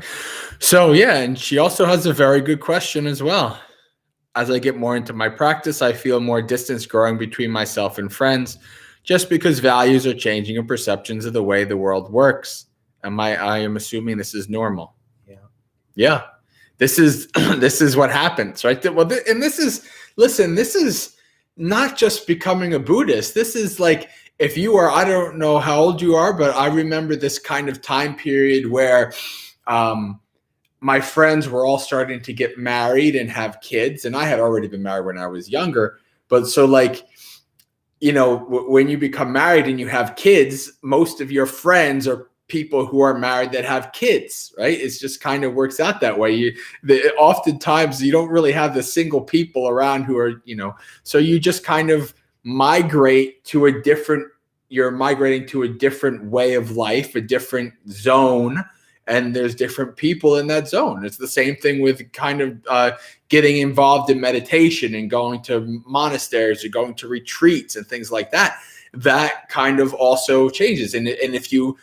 So, and she also has a very good question as well. As I get more into my practice, I feel more distance growing between myself and friends just because values are changing and perceptions of the way the world works. I am assuming this is normal. Yeah. This is what happens, right? Well, and this is not just becoming a Buddhist. This is like, if you are, I don't know how old you are, but I remember this kind of time period where my friends were all starting to get married and have kids. And I had already been married when I was younger. But so like when you become married and you have kids, most of your friends are people who are married that have kids, right? It's just kind of works out that way. Oftentimes you don't really have the single people around who are, so you just kind of you're migrating to a different way of life, a different zone, and there's different people in that zone. It's the same thing with kind of getting involved in meditation and going to monasteries or going to retreats and things like that. That kind of also changes. And if you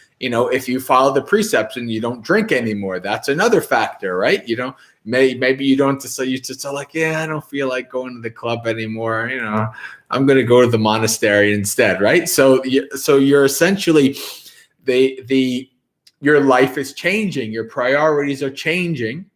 follow the precepts and you don't drink anymore, that's another factor, right? Maybe you don't, so you just are like, yeah, I don't feel like going to the club anymore. I'm going to go to the monastery instead, right? So you're essentially, your life is changing, your priorities are changing,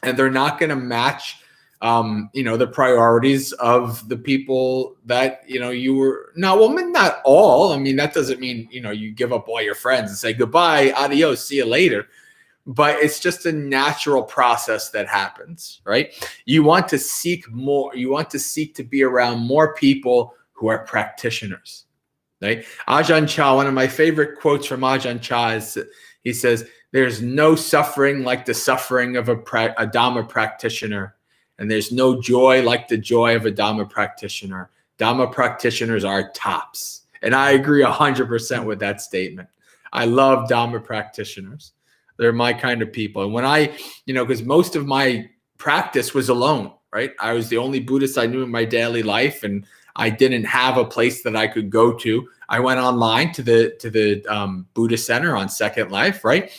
and they're not going to match the priorities of the people that, you were not. Well, not all. I mean, that doesn't mean, you give up all your friends and say goodbye, adios, see you later. But it's just a natural process that happens, right? You want to seek more. You want to seek to be around more people who are practitioners, right? Ajahn Chah, one of my favorite quotes from Ajahn Chah is, he says, "There's no suffering like the suffering of a Dhamma practitioner. And there's no joy like the joy of a Dhamma practitioner. Dhamma practitioners are tops." And I agree 100% with that statement. I love Dhamma practitioners. They're my kind of people. And when because most of my practice was alone, right? I was the only Buddhist I knew in my daily life, and I didn't have a place that I could go to. I went online to the Buddhist Center on Second Life, right?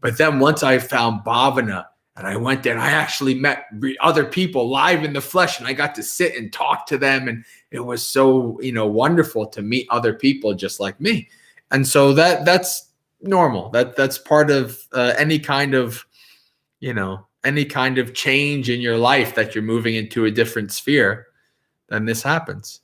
But then once I found Bhavana, and I went there and I actually met other people live in the flesh, and I got to sit and talk to them. And it was so, wonderful to meet other people just like me. And so that's normal. That's part of any kind of change in your life, that you're moving into a different sphere, then this happens.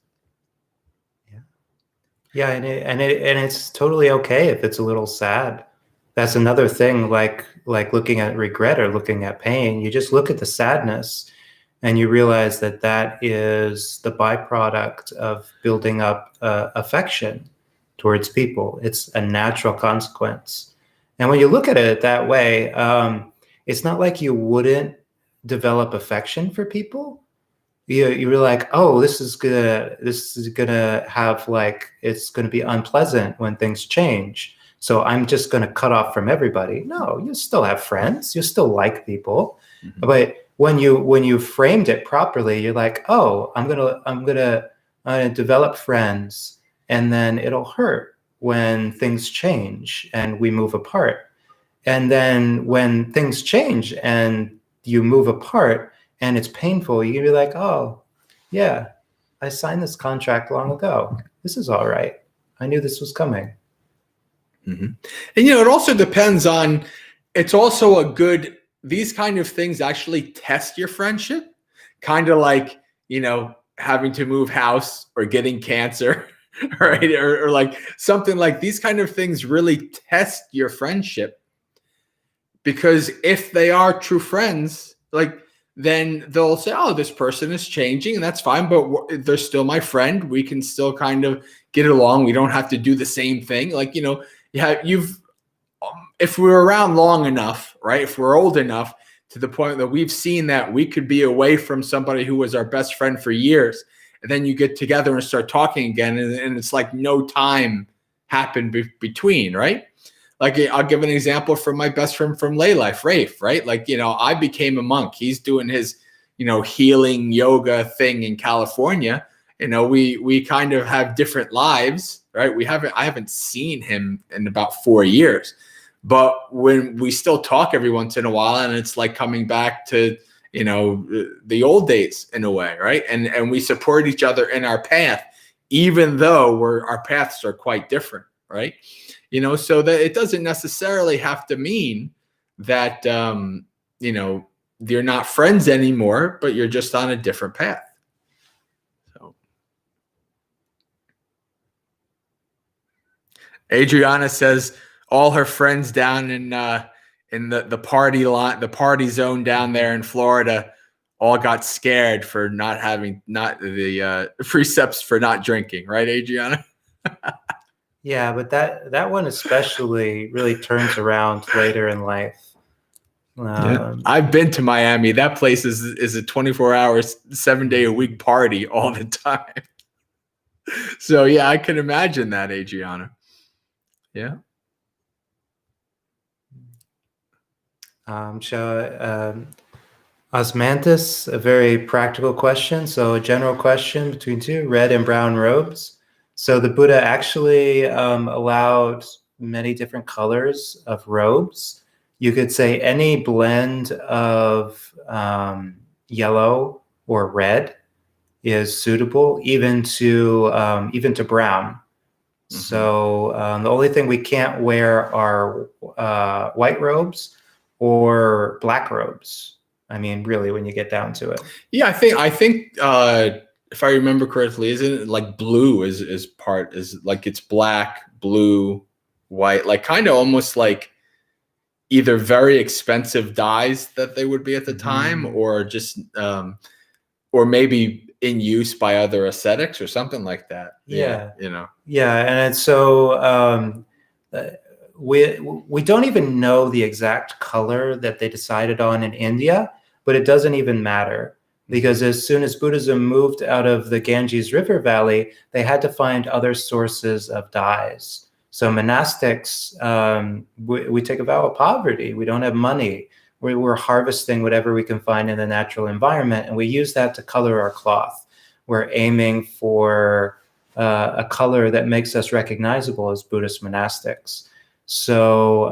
Yeah. And it's totally okay if it's a little sad. That's another thing, like looking at regret or looking at pain. You just look at the sadness and you realize that is the byproduct of building up affection towards people. It's a natural consequence. And when you look at it that way, it's not like you wouldn't develop affection for people. You're like, oh, this is gonna have, like, it's gonna be unpleasant when things change. So I'm just going to cut off from everybody. No, you still have friends. You still like people. Mm-hmm. But when you framed it properly, you're like, oh, I'm gonna develop friends, and then it'll hurt when things change and we move apart. And then when things change and you move apart and it's painful, you can be like, oh, yeah, I signed this contract long ago. This is all right. I knew this was coming. Mm-hmm. And, it also depends on, it's also these kind of things actually test your friendship, kind of like, having to move house or getting cancer, right? Or like something like these kind of things really test your friendship, because if they are true friends, then they'll say, oh, this person is changing, and that's fine, but they're still my friend. We can still kind of get along. We don't have to do the same thing. If we're around long enough, right? If we're old enough to the point that we've seen that we could be away from somebody who was our best friend for years, and then you get together and start talking again, and it's like no time happened between, right? Like, I'll give an example from my best friend from lay life, Rafe, right? I became a monk. He's doing his, healing yoga thing in California. We kind of have different lives, right? I haven't seen him in about 4 years, but when we still talk every once in a while, and it's like coming back to, the old days in a way, right? And we support each other in our path, even though our paths are quite different, right? So that it doesn't necessarily have to mean that, you're not friends anymore, but you're just on a different path. So Adriana says all her friends down in the party lot, the party zone down there in Florida, all got scared for not the precepts for not drinking, right, Adriana? Yeah, but that one especially really turns around later in life. Yeah. I've been to Miami. That place is a 24-hour, 7-day-a-week party all the time. So yeah, I can imagine that, Adriana. Yeah. Osmanthus, a very practical question. So a general question between two, red and brown robes. So the Buddha actually allowed many different colors of robes. You could say any blend of yellow or red is suitable, even to brown. Mm-hmm. So the only thing we can't wear are white robes or black robes. I mean, really, when you get down to it. Yeah, I think if I remember correctly, isn't it like blue is like it's black, blue, white, like kind of almost like either very expensive dyes that they would be at the time, or just or maybe in use by other ascetics or something like that. Yeah. Yeah, and it's so we don't even know the exact color that they decided on in India, but it doesn't even matter, because as soon as Buddhism moved out of the Ganges River Valley, they had to find other sources of dyes. So monastics, we take a vow of poverty. We don't have money. We're harvesting whatever we can find in the natural environment, and we use that to color our cloth. We're aiming for a color that makes us recognizable as Buddhist monastics. So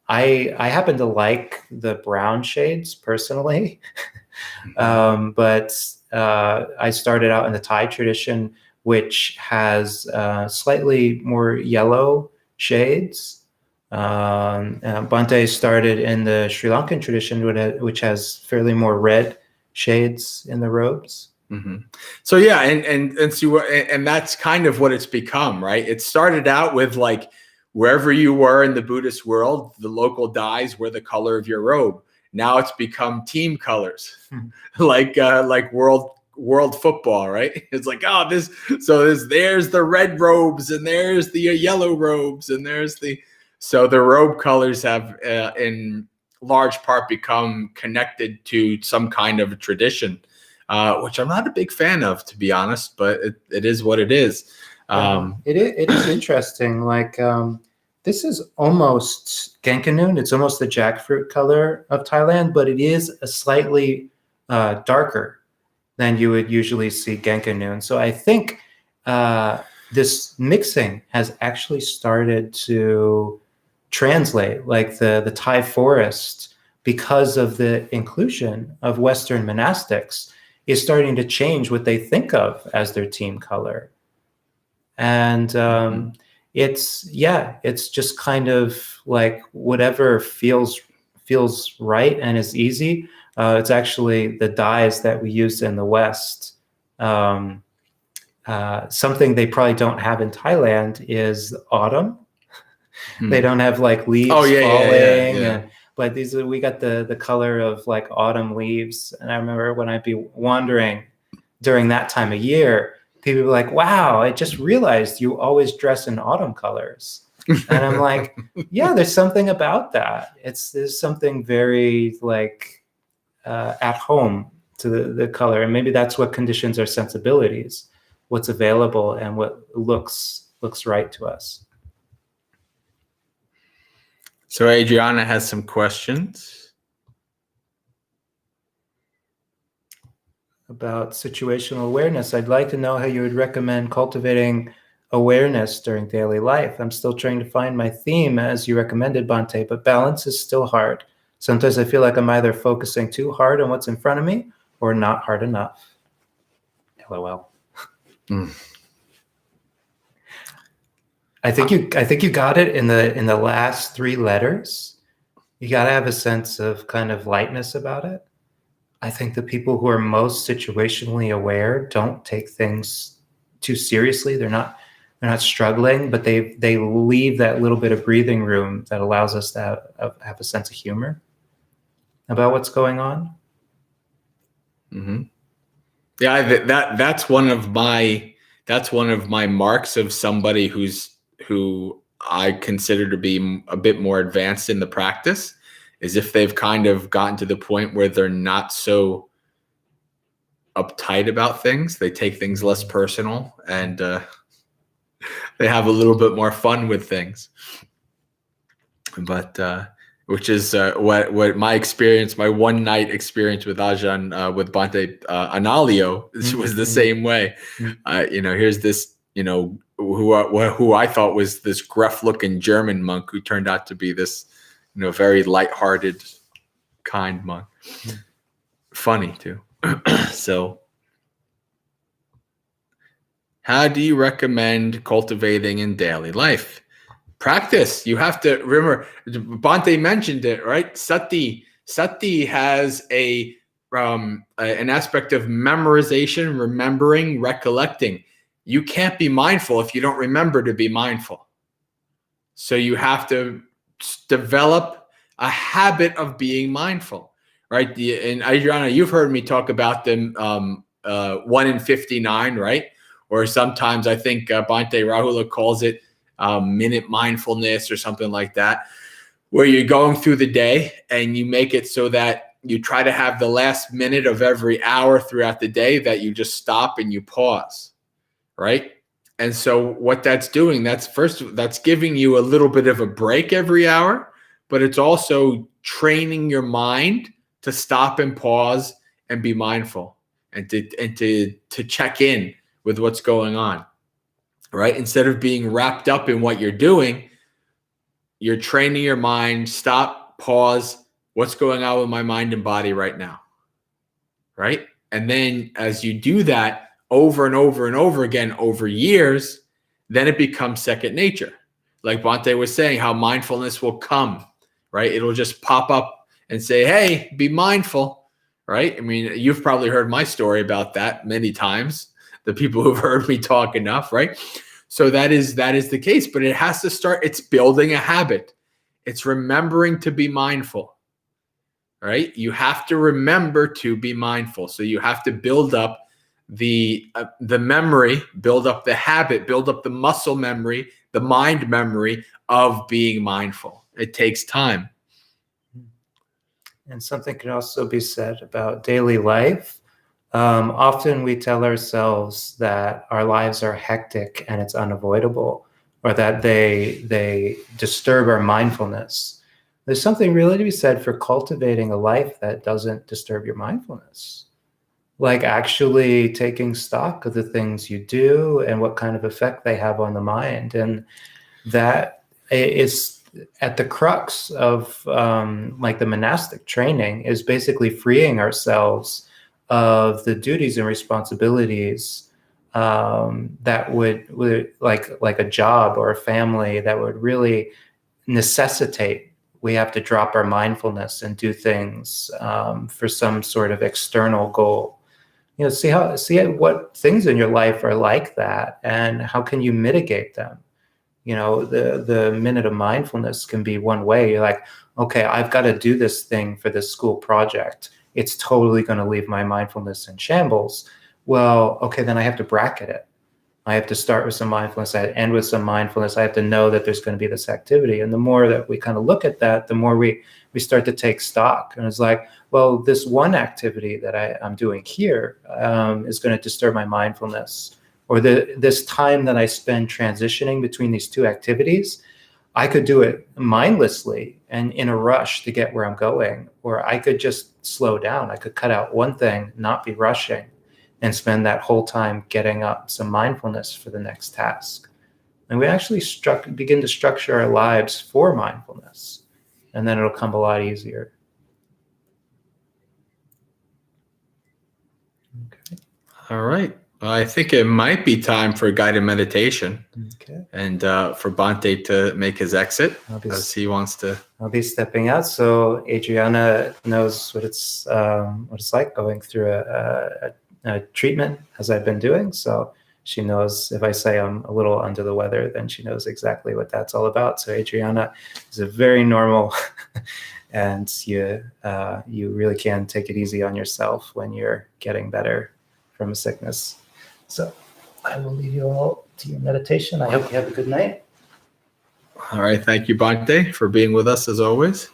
I happen to like the brown shades personally, but I started out in the Thai tradition, which has slightly more yellow shades. Bhante started in the Sri Lankan tradition, which has fairly more red shades in the robes. Mm-hmm. So yeah, and that's kind of what it's become, right? It started out with like wherever you were in the Buddhist world, the local dyes were the color of your robe. Now it's become team colors, like world football, right? It's like, oh, there's the red robes, and there's the yellow robes, and so the robe colors have in large part become connected to some kind of a tradition, which I'm not a big fan of, to be honest, but it is what it is. It is interesting. Like this is almost Genkanoon. It's almost the jackfruit color of Thailand, but it is a slightly darker than you would usually see Genkanoon. So I think this mixing has actually started to translate, like the Thai forest, because of the inclusion of Western monastics, is starting to change what they think of as their team color. And it's just kind of like whatever feels right and is easy. It's actually the dyes that we use in the West. Something they probably don't have in Thailand is autumn. They don't have like leaves falling. But we got the color of like autumn leaves. And I remember when I'd be wandering during that time of year, people were like, wow, I just realized you always dress in autumn colors. And I'm like, yeah, there's something about that. There's something very like at home to the color. And maybe that's what conditions our sensibilities, what's available and what looks right to us. So Adriana has some questions about situational awareness. I'd like to know how you would recommend cultivating awareness during daily life. I'm still trying to find my theme, as you recommended, Bhante, but balance is still hard. Sometimes I feel like I'm either focusing too hard on what's in front of me or not hard enough. LOL. I think you got it in the last 3 letters. You got to have a sense of kind of lightness about it. I think the people who are most situationally aware don't take things too seriously. They're not struggling, but they leave that little bit of breathing room that allows us to have a sense of humor about what's going on. Mm-hmm. Yeah, that's one of my marks of somebody who I consider to be a bit more advanced in the practice, is if they've kind of gotten to the point where they're not so uptight about things. They take things less personal, and they have a little bit more fun with things. But which is what my experience, my one night experience with Ajahn, with Bhante Analio, was the same way. Here's this, who I thought was this gruff looking German monk, who turned out to be this, very lighthearted, kind monk. Funny too. So, how do you recommend cultivating in daily life? Practice. You have to remember, Bhante mentioned it, right? Sati has an aspect of memorization, remembering, recollecting. You can't be mindful if you don't remember to be mindful. So you have to develop a habit of being mindful, right? And Adriana, you've heard me talk about them 1 in 59, right? Or sometimes I think Bhante Rahula calls it minute mindfulness or something like that, where you're going through the day and you make it so that you try to have the last minute of every hour throughout the day that you just stop and you pause, right? And so what that's doing, that's giving you a little bit of a break every hour, but it's also training your mind to stop and pause and be mindful and to check in with what's going on, right? Instead of being wrapped up in what you're doing, you're training your mind, stop, pause, what's going on with my mind and body right now, right? And then as you do that over and over and over again over years, then it becomes second nature. Like Bhante was saying, how mindfulness will come, right? It'll just pop up and say, hey, be mindful, right? I mean, you've probably heard my story about that many times, the people who've heard me talk enough, right? So that is the case, but it has to start, it's building a habit. It's remembering to be mindful, right? You have to remember to be mindful. So you have to build up the memory, build up the habit, build up the muscle memory, the mind memory of being mindful. It takes time. And something can also be said about daily life. Often we tell ourselves that our lives are hectic and it's unavoidable, or that they disturb our mindfulness. There's something really to be said for cultivating a life that doesn't disturb your mindfulness. Like actually taking stock of the things you do and what kind of effect they have on the mind. And that is at the crux of like the monastic training, is basically freeing ourselves of the duties and responsibilities that would like a job or a family that would really necessitate we have to drop our mindfulness and do things for some sort of external goal. See what things in your life are like that, and how can you mitigate them. The minute of mindfulness can be one way. You're like, okay, I've got to do this thing for this school project. It's totally going to leave my mindfulness in shambles. Well, okay, then I have to bracket it. I have to start with some mindfulness. I end with some mindfulness. I have to know that there's going to be this activity. And the more that we kind of look at that, the more we start to take stock. And it's like, well, this one activity that I'm doing here is going to disturb my mindfulness. Or this time that I spend transitioning between these two activities, I could do it mindlessly and in a rush to get where I'm going. Or I could just slow down. I could cut out one thing, not be rushing, and spend that whole time getting up some mindfulness for the next task. And we actually begin to structure our lives for mindfulness, and then it'll come a lot easier. Okay. All right. Well, I think it might be time for guided meditation. Okay. And for Bhante to make his exit, as he wants to. I'll be stepping out, so Adriana knows what it's like going through a treatment, as I've been doing. So she knows if I say I'm a little under the weather, then she knows exactly what that's all about. So Adriana is a very normal and you really can take it easy on yourself when you're getting better from a sickness. So I will leave you all to your meditation. I hope you have a good night. All right. Thank you, Bhante, for being with us as always.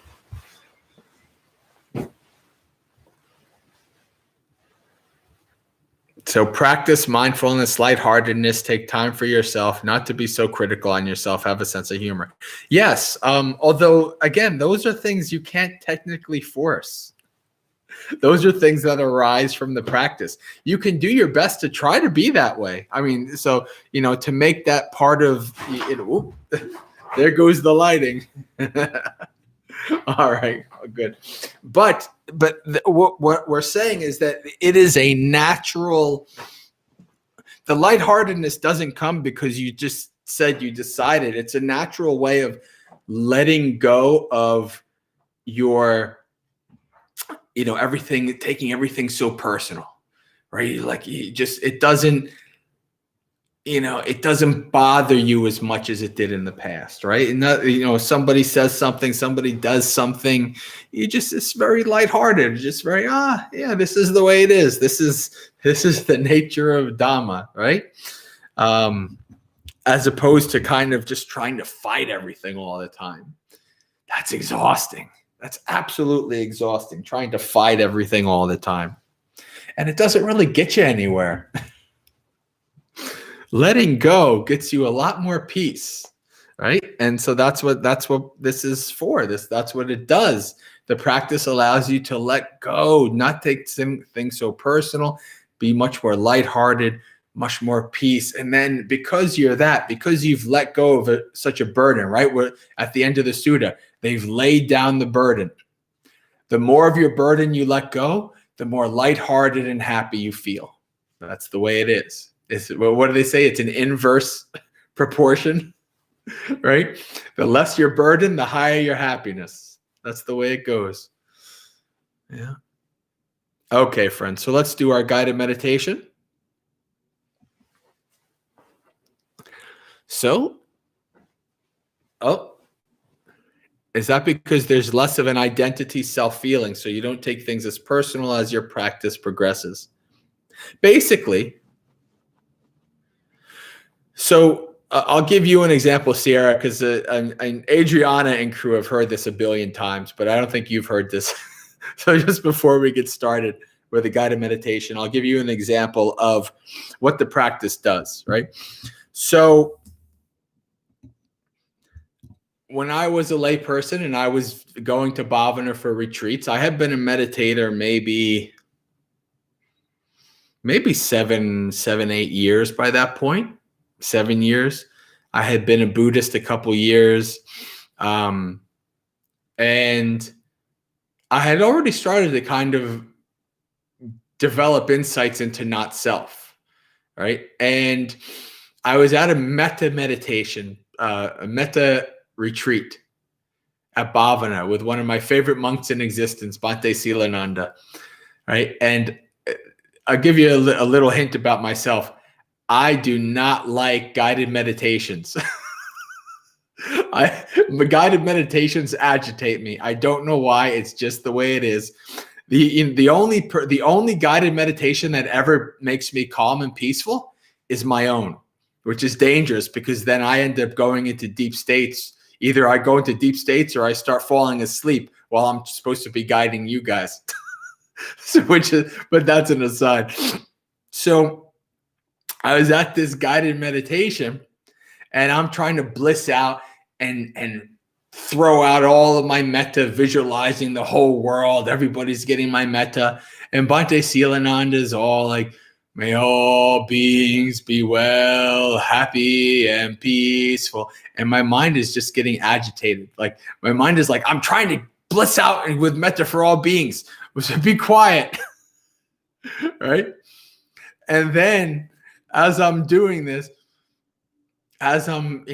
So practice mindfulness, lightheartedness, take time for yourself, not to be so critical on yourself, have a sense of humor. Yes. Although, again, those are things you can't technically force. Those are things that arise from the practice. You can do your best to try to be that way. I mean, so, to make that part of it. Whoop, there goes the lighting. All right, good. But what we're saying is that it is a natural. The lightheartedness doesn't come because you just said you decided. It's a natural way of letting go of your, everything, taking everything so personal, right? Like it doesn't. It doesn't bother you as much as it did in the past, right? And somebody says something, somebody does something, it's very lighthearted, just very, yeah, this is the way it is. This is the nature of Dhamma, right? As opposed to kind of just trying to fight everything all the time. That's exhausting. That's absolutely exhausting, trying to fight everything all the time. And it doesn't really get you anywhere. Letting go gets you a lot more peace, right? And so that's what this is for. That's what it does. The practice allows you to let go, not take things so personal, be much more lighthearted, much more peace. And then because you've let go of such a burden, right? We're at the end of the sutta, they've laid down the burden. The more of your burden you let go, the more lighthearted and happy you feel. That's the way it is. What do they say? It's an inverse proportion, right? The less your burden, the higher your happiness. That's the way it goes. Yeah. Okay, friends. So let's do our guided meditation. So, is that because there's less of an identity self-feeling, so you don't take things as personal as your practice progresses? Basically, so I'll give you an example, Sierra, because Adriana and crew have heard this a billion times, but I don't think you've heard this. So just before we get started with the guided meditation, I'll give you an example of what the practice does, right? So when I was a layperson and I was going to Bhavana for retreats, I had been a meditator maybe 7, 8 years by that point. 7 years. I had been a Buddhist a couple years. And I had already started to kind of develop insights into not self, right? And I was at a metta meditation, a metta retreat at Bhavana with one of my favorite monks in existence, Bhante Silananda, right? And I'll give you a little hint about myself. I do not like guided meditations. Guided meditations agitate me. I don't know why. It's just the way it is. The only guided meditation that ever makes me calm and peaceful is my own, which is dangerous because then I end up going into deep states. Either I go into deep states or I start falling asleep while I'm supposed to be guiding you guys. But that's an aside. So I was at this guided meditation and I'm trying to bliss out and throw out all of my metta, visualizing the whole world. Everybody's getting my metta. And Bhante Silananda is all like, may all beings be well, happy, and peaceful. And my mind is just getting agitated. Like my mind is like, I'm trying to bliss out with metta for all beings. So be quiet. Right? And then as I'm doing this, as I'm,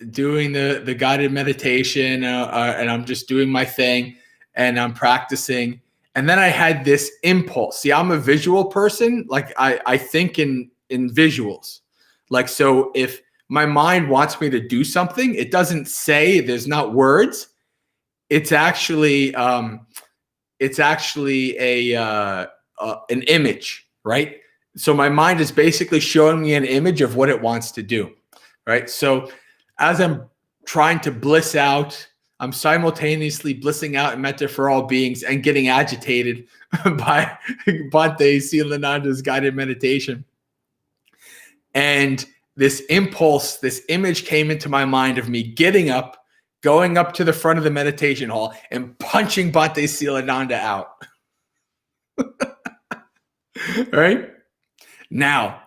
doing the guided meditation and I'm just doing my thing and I'm practicing. And then I had this impulse. See, I'm a visual person. Like I think in visuals. Like, so if my mind wants me to do something, it doesn't say, there's not words. it's actually an image, right? So my mind is basically showing me an image of what it wants to do, right? So as I'm trying to bliss out, I'm simultaneously blissing out in metta for all beings and getting agitated by Bhante Silananda's guided meditation. And this impulse, this image came into my mind of me getting up, going up to the front of the meditation hall and punching Bhante Silananda out. Right? Now,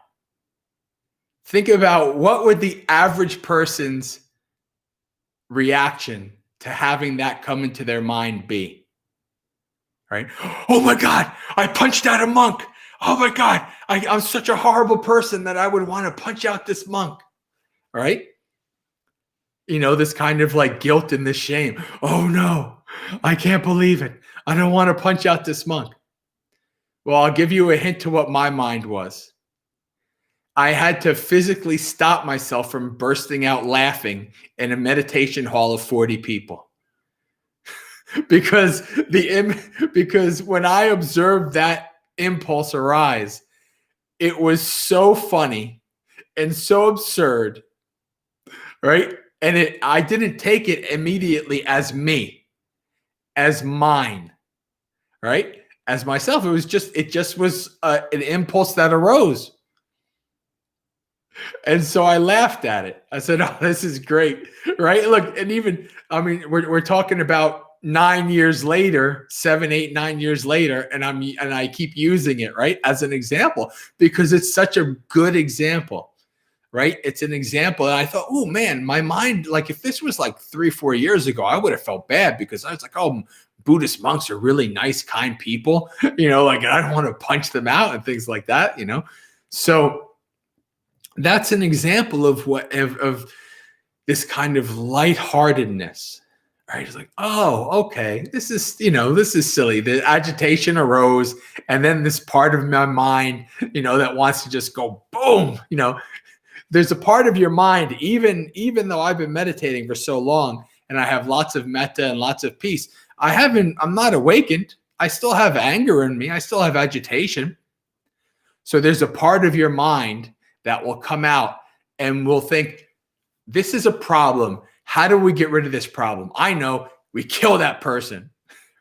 think about what would the average person's reaction to having that come into their mind be? Right? Oh my God, I punched out a monk. Oh my God, I'm such a horrible person that I would want to punch out this monk. Right? You know, this kind of like guilt and this shame. Oh no, I can't believe it. I don't want to punch out this monk. Well, I'll give you a hint to what my mind was. I had to physically stop myself from bursting out laughing in a meditation hall of 40 people. because when I observed that impulse arise, it was so funny and so absurd, right? And I didn't take it immediately as me, as mine, right? As myself. It just was an impulse that arose. And so I laughed at it. I said, oh, this is great, right? Look, and even, I mean, we're talking about 9 years later, 7, 8, 9 years later, and I keep using it, right, as an example, because it's such a good example, right? It's an example. And I thought, oh man, my mind, like if this was like 3, 4 years ago, I would have felt bad because I was like, oh, Buddhist monks are really nice, kind people, you know, like I don't want to punch them out and things like that, you know? So that's an example of of this kind of lightheartedness, right? It's like, oh, okay, this is silly. The agitation arose, and then this part of my mind, you know, that wants to just go boom, you know. There's a part of your mind, even though I've been meditating for so long and I have lots of metta and lots of peace, I'm not awakened. I still have anger in me. I still have agitation. So there's a part of your mind that will come out and will think, this is a problem. How do we get rid of this problem? I know, we kill that person,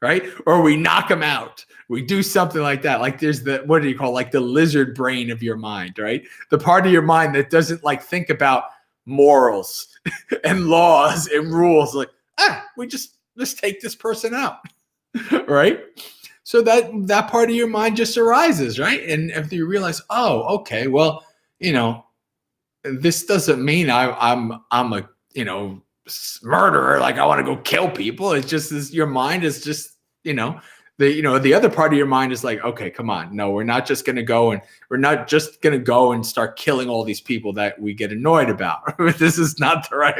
right? Or we knock them out. We do something like that. Like there's what do you call, like the lizard brain of your mind, right? The part of your mind that doesn't like think about morals and laws and rules. Like, we just, let's take this person out, right? So that part of your mind just arises, right? And if you realize, oh, okay, well, you know, this doesn't mean I'm a, you know, murderer. Like I want to go kill people. It's just this, your mind is just, you know, the other part of your mind is like, okay, come on. No, we're not just going to go and start killing all these people that we get annoyed about. This is not the right,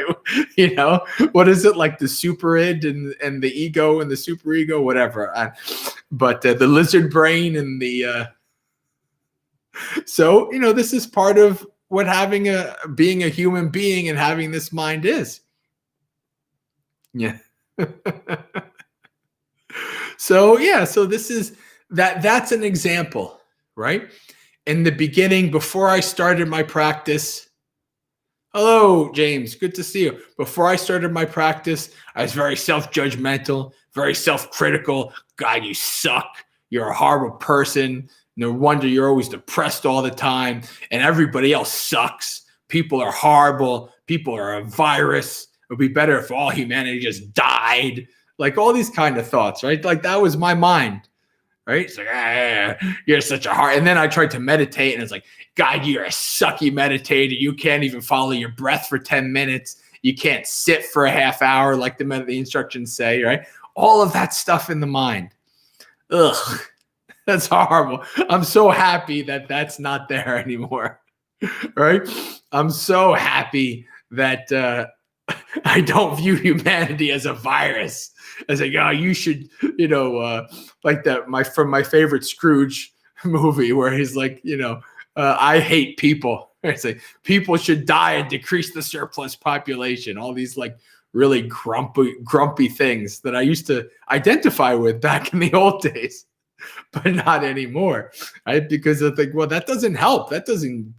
you know, what is it, like the super id and the ego and the super ego, whatever. But the lizard brain and the, so, you know, this is part of what being a human being and having this mind is. Yeah. So this is that's an example, right? In the beginning, before I started my practice, hello, James, good to see you. Before I started my practice, I was very self-judgmental, very self-critical. God, you suck. You're a horrible person. No wonder you're always depressed all the time, and everybody else sucks. People are horrible. People are a virus. It would be better if all humanity just died. Like all these kind of thoughts, right? Like that was my mind, right? It's like, you're such a hard. And then I tried to meditate, and it's like, God, you're a sucky meditator. You can't even follow your breath for 10 minutes. You can't sit for a half hour like the instructions say, right? All of that stuff in the mind. Ugh. That's horrible. I'm so happy that that's not there anymore, right? I'm so happy that I don't view humanity as a virus. As like, oh, you should, you know, like that. From my favorite Scrooge movie, where he's like, you know, I hate people. It's like people should die and decrease the surplus population. All these like really grumpy things that I used to identify with back in the old days, but not anymore, right? Because I think, well, that doesn't help. That doesn't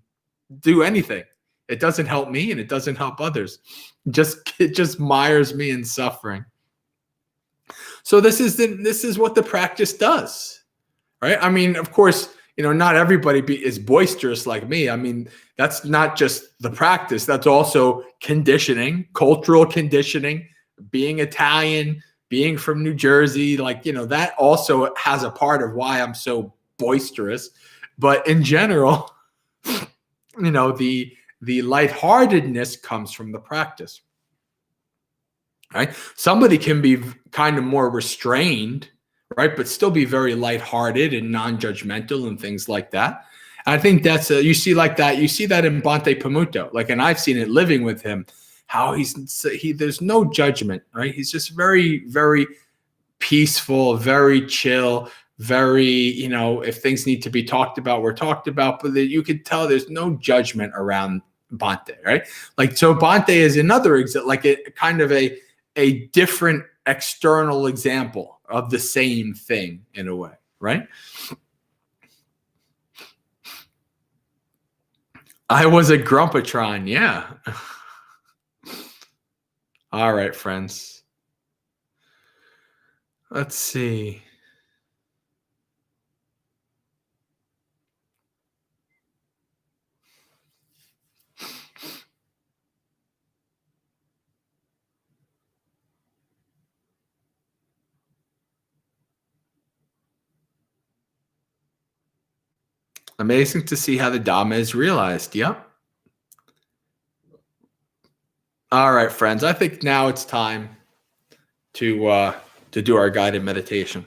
do anything. It doesn't help me and it doesn't help others. It just mires me in suffering. So this is what the practice does, right? I mean, of course, not everybody is boisterous like me. I mean, that's not just the practice. That's also conditioning, cultural conditioning, being Italian, being from New Jersey. That also has a part of why I'm so boisterous. But in general, the lightheartedness comes from the practice, right? Somebody can be kind of more restrained, right, but still be very lighthearted and non-judgmental and things like that. I think that's you see that in Bhante Pamuto, and I've seen it living with him, how there's no judgment, right? He's just very, very peaceful, very chill, very, if things need to be talked about, we're talked about, but you could tell there's no judgment around Bhante, right? So Bhante is another kind of a different external example of the same thing in a way, right? I was a grumpatron, yeah. All right, friends. Let's see. Amazing to see how the Dhamma is realized. Yep. All right, friends. I think now it's time to do our guided meditation.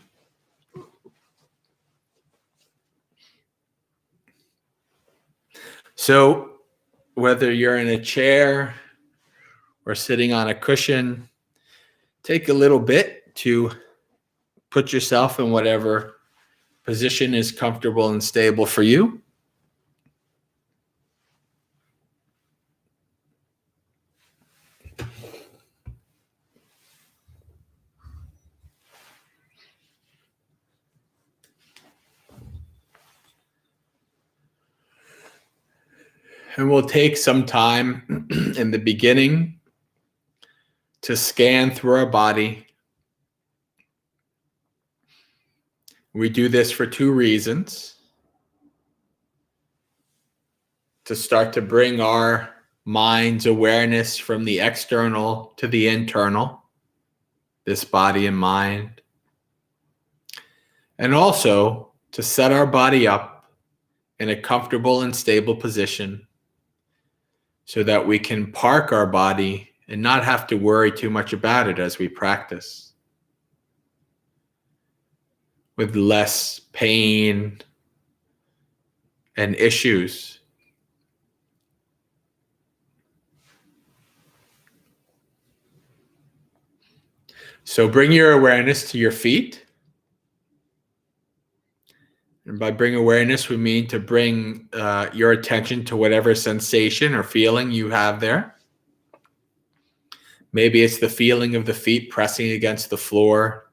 So whether you're in a chair or sitting on a cushion, take a little bit to put yourself in whatever position is comfortable and stable for you. And we'll take some time in the beginning to scan through our body. We do this for two reasons. To start to bring our mind's awareness from the external to the internal, this body and mind. And also to set our body up in a comfortable and stable position so that we can park our body and not have to worry too much about it as we practice, with less pain and issues. So bring your awareness to your feet. And by bring awareness, we mean to bring your attention to whatever sensation or feeling you have there. Maybe it's the feeling of the feet pressing against the floor.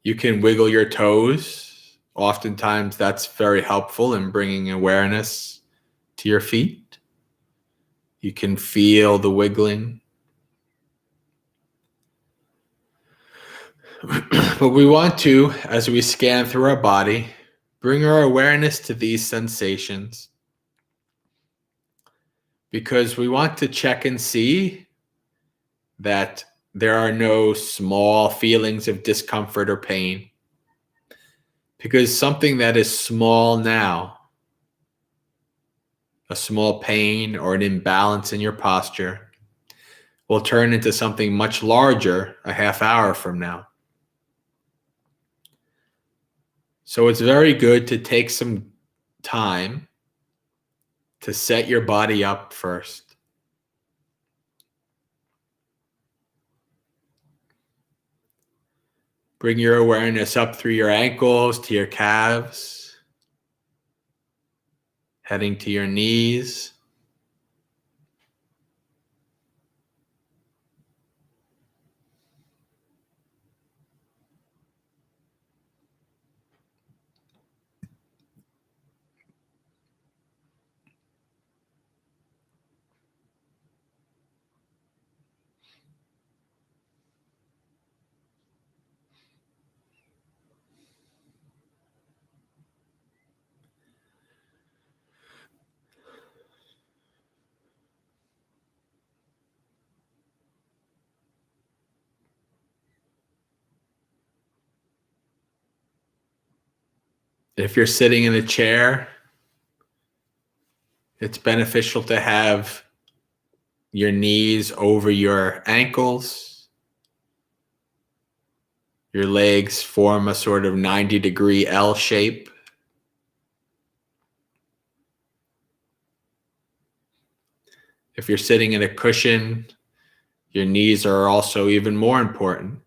You can wiggle your toes. Oftentimes that's very helpful in bringing awareness to your feet. You can feel the wiggling. But we want to, as we scan through our body, bring our awareness to these sensations, because we want to check and see that there are no small feelings of discomfort or pain. Because something that is small now, a small pain or an imbalance in your posture, will turn into something much larger a half hour from now. So it's very good to take some time to set your body up first. Bring your awareness up through your ankles to your calves, heading to your knees. If you're sitting in a chair, it's beneficial to have your knees over your ankles. Your legs form a sort of 90-degree L shape. If you're sitting in a cushion, your knees are also even more important.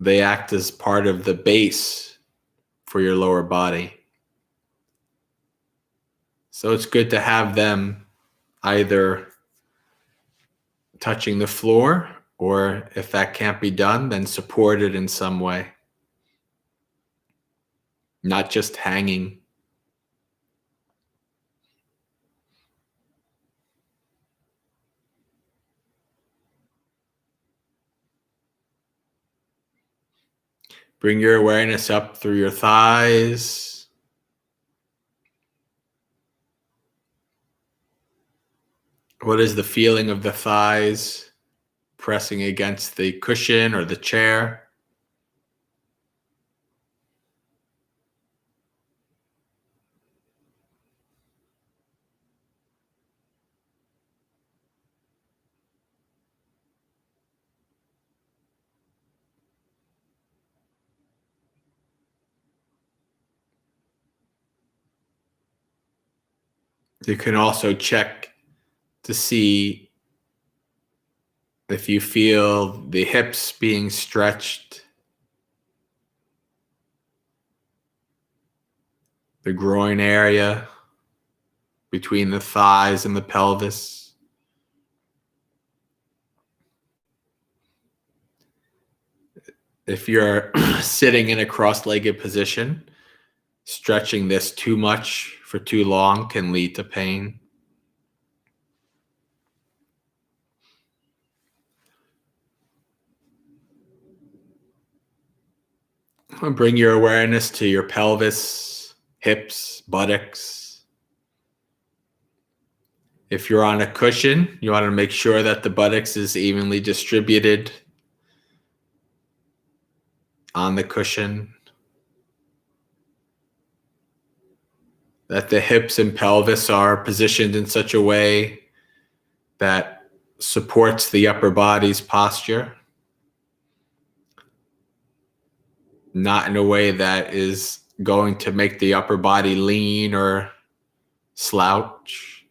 They act as part of the base for your lower body. So it's good to have them either touching the floor, or if that can't be done, then supported in some way. Not just hanging. Bring your awareness up through your thighs. What is the feeling of the thighs pressing against the cushion or the chair? You can also check to see if you feel the hips being stretched, the groin area between the thighs and the pelvis. If you're sitting in a cross-legged position, stretching this too much for too long can lead to pain. Bring your awareness to your pelvis, hips, buttocks. If you're on a cushion, you want to make sure that the buttocks is evenly distributed on the cushion, that the hips and pelvis are positioned in such a way that supports the upper body's posture, not in a way that is going to make the upper body lean or slouch.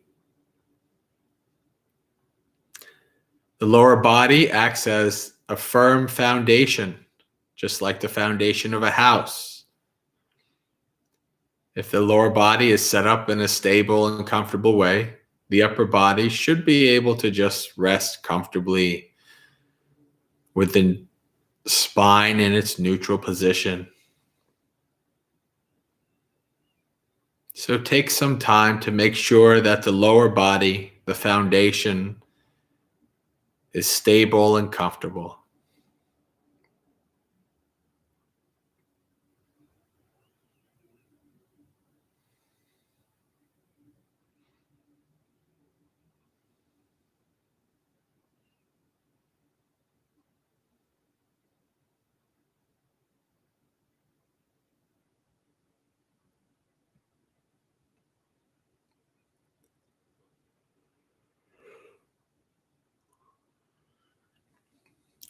The lower body acts as a firm foundation, just like the foundation of a house. If the lower body is set up in a stable and comfortable way, the upper body should be able to just rest comfortably with the spine in its neutral position. So take some time to make sure that the lower body, the foundation, is stable and comfortable.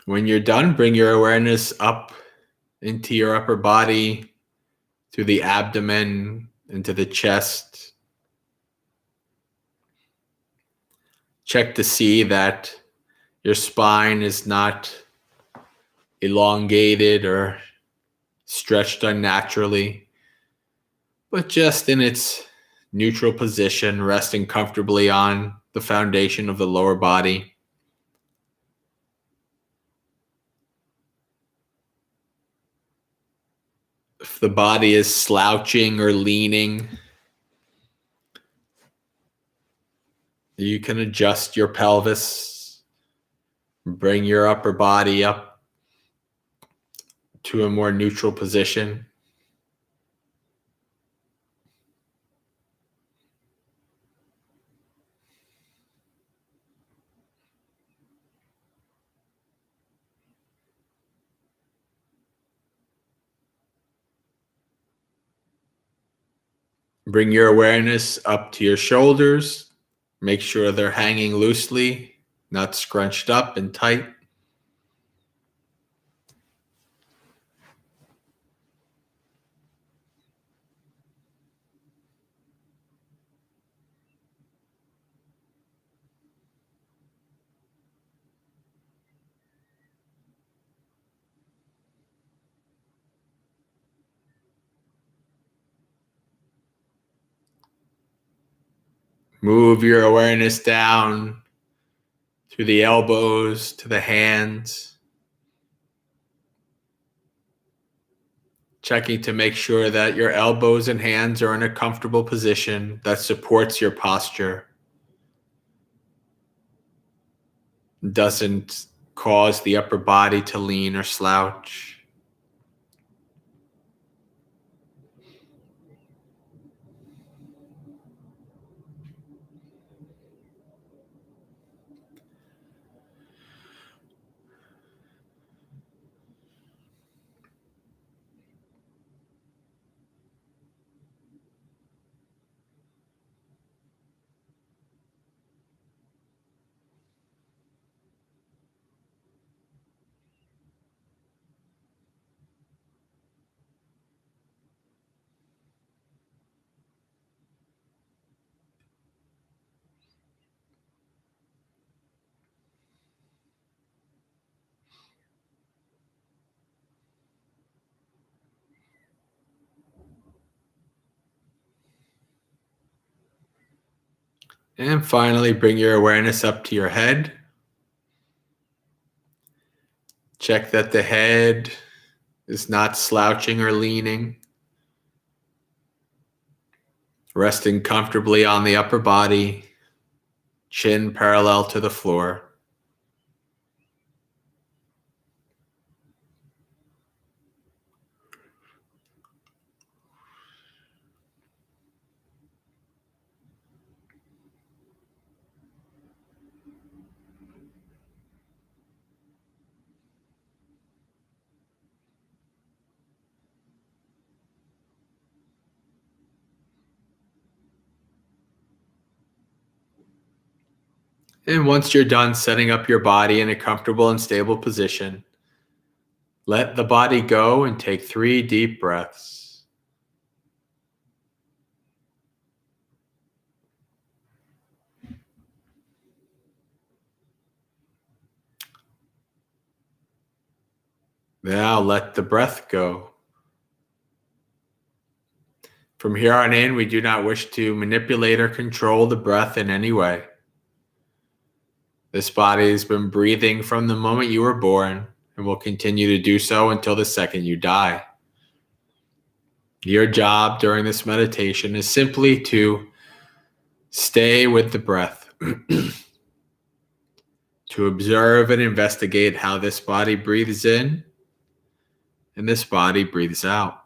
When you're done, bring your awareness up into your upper body, to the abdomen, into the chest. Check to see that your spine is not elongated or stretched unnaturally, but just in its neutral position, resting comfortably on the foundation of the lower body. If the body is slouching or leaning, you can adjust your pelvis, bring your upper body up to a more neutral position. Bring your awareness up to your shoulders. Make sure they're hanging loosely, not scrunched up and tight. Move your awareness down through the elbows to the hands, checking to make sure that your elbows and hands are in a comfortable position that supports your posture, doesn't cause the upper body to lean or slouch. And finally, bring your awareness up to your head. Check that the head is not slouching or leaning. Resting comfortably on the upper body, chin parallel to the floor. And once you're done setting up your body in a comfortable and stable position, let the body go and take 3 deep breaths. Now let the breath go. From here on in, we do not wish to manipulate or control the breath in any way. This body has been breathing from the moment you were born and will continue to do so until the second you die. Your job during this meditation is simply to stay with the breath, to observe and investigate how this body breathes in and this body breathes out.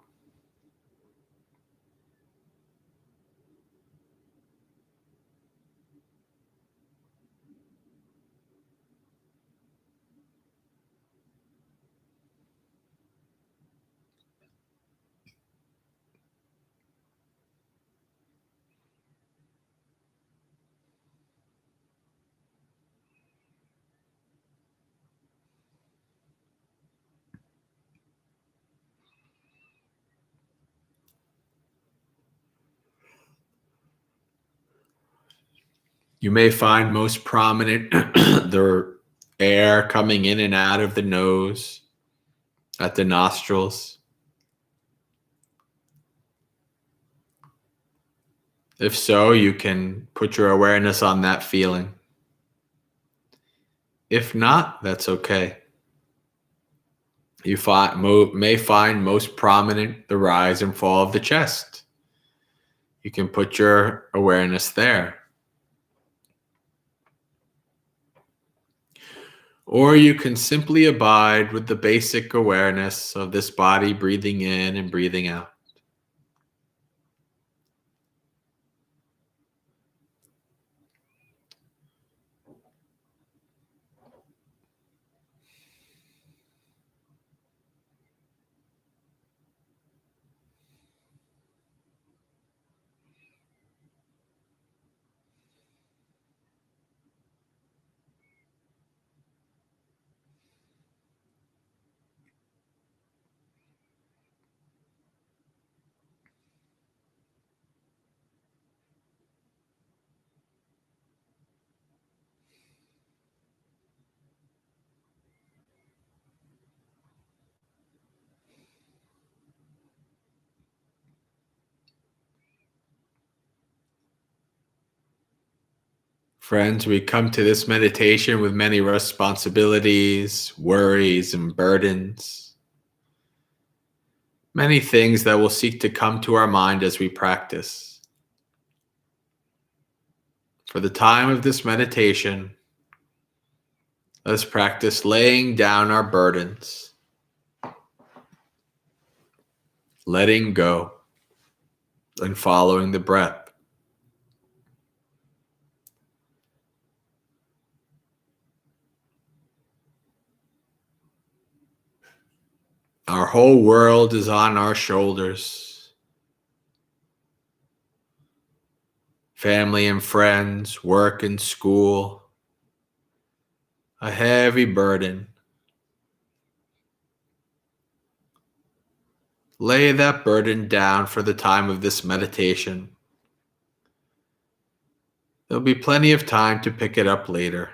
You may find most prominent the air coming in and out of the nose, at the nostrils. If so, you can put your awareness on that feeling. If not, that's okay. You may find most prominent the rise and fall of the chest. You can put your awareness there. Or you can simply abide with the basic awareness of this body breathing in and breathing out. Friends, we come to this meditation with many responsibilities, worries, and burdens. Many things that will seek to come to our mind as we practice. For the time of this meditation, let's practice laying down our burdens, letting go, and following the breath. Our whole world is on our shoulders. Family and friends, work and school, a heavy burden. Lay that burden down for the time of this meditation. There'll be plenty of time to pick it up later.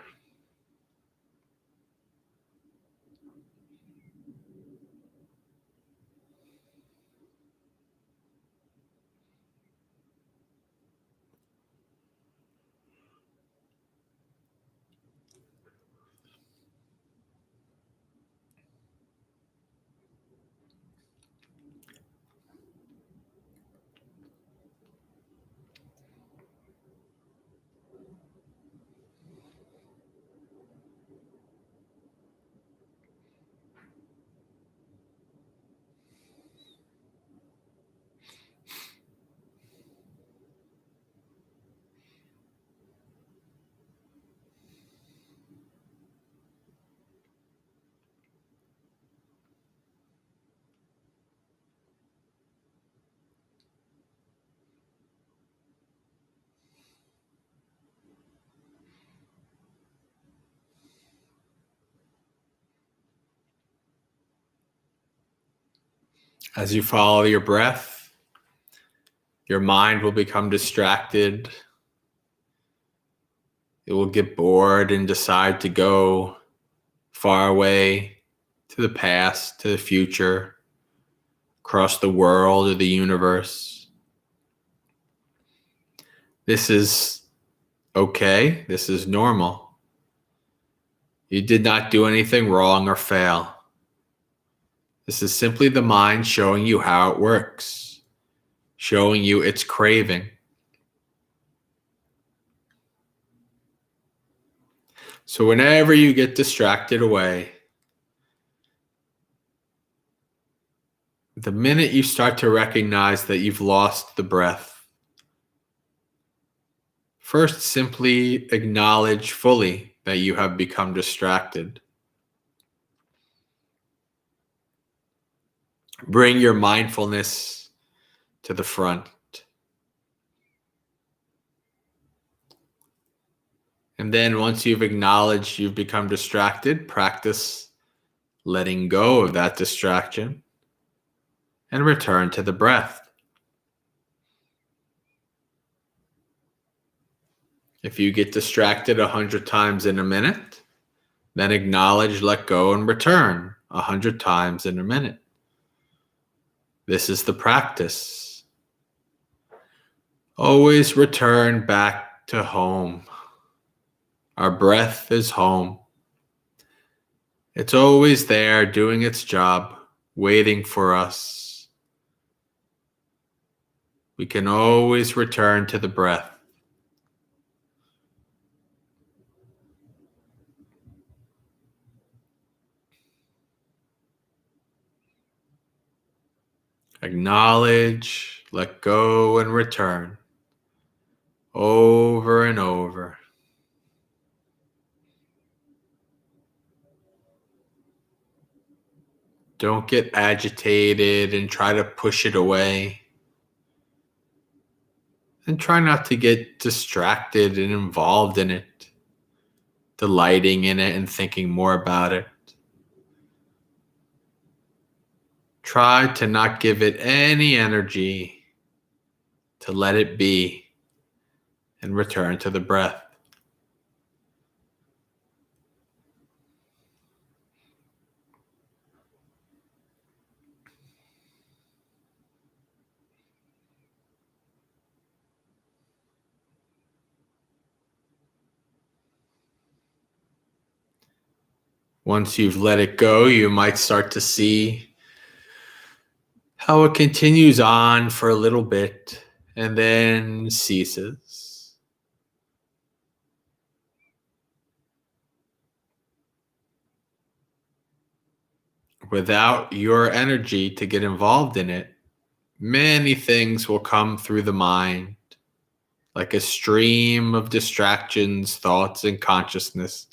As you follow your breath, your mind will become distracted. It will get bored and decide to go far away to the past, to the future, across the world or the universe. This is okay. This is normal. You did not do anything wrong or fail. This is simply the mind showing you how it works, showing you its craving. So whenever you get distracted away, the minute you start to recognize that you've lost the breath, first simply acknowledge fully that you have become distracted. Bring your mindfulness to the front. And then once you've acknowledged you've become distracted, practice letting go of that distraction and return to the breath. If you get distracted 100 times in a minute, then acknowledge, let go, and return 100 times in a minute. This is the practice. Always return back to home. Our breath is home. It's always there doing its job, waiting for us. We can always return to the breath. Acknowledge, let go, and return over and over. Don't get agitated and try to push it away. And try not to get distracted and involved in it, delighting in it and thinking more about it. Try to not give it any energy, to let it be and return to the breath. Once you've let it go, you might start to see how it continues on for a little bit and then ceases. Without your energy to get involved in it, many things will come through the mind, like a stream of distractions, thoughts, and consciousness,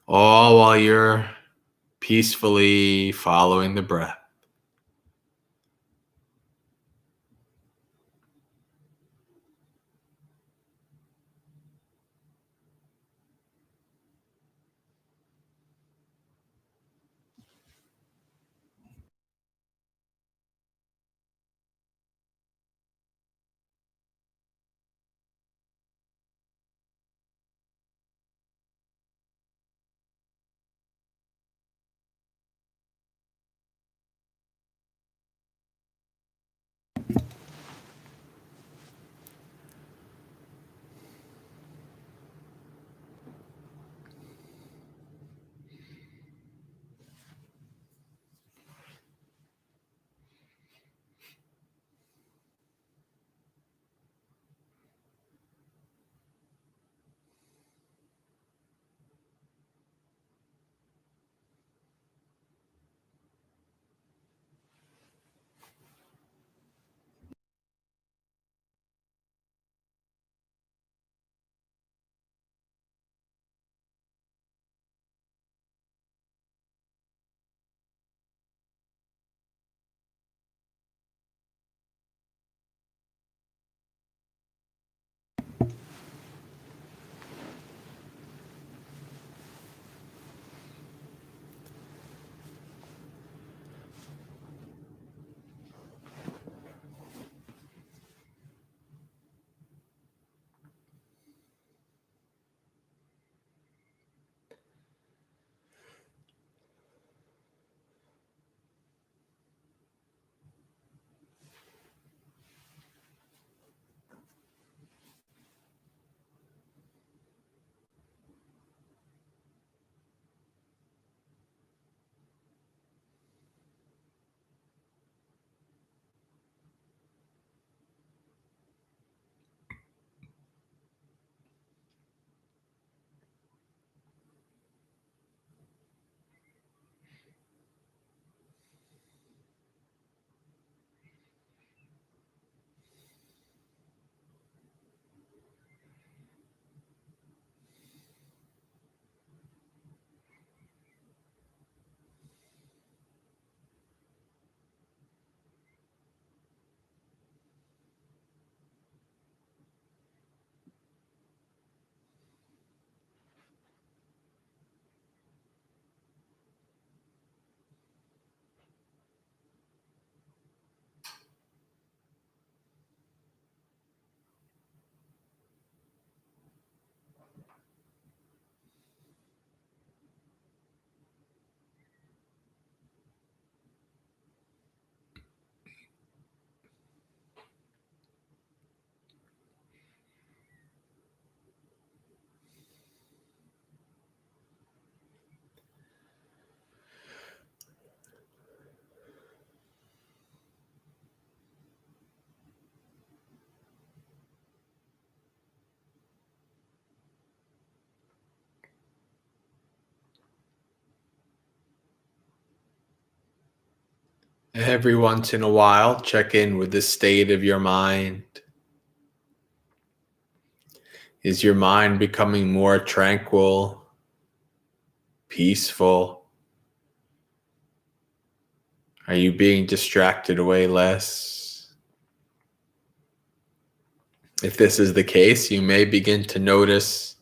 all while you're peacefully following the breath. Every once in a while, check in with the state of your mind. Is your mind becoming more tranquil, peaceful? Are you being distracted away less? If this is the case, you may begin to notice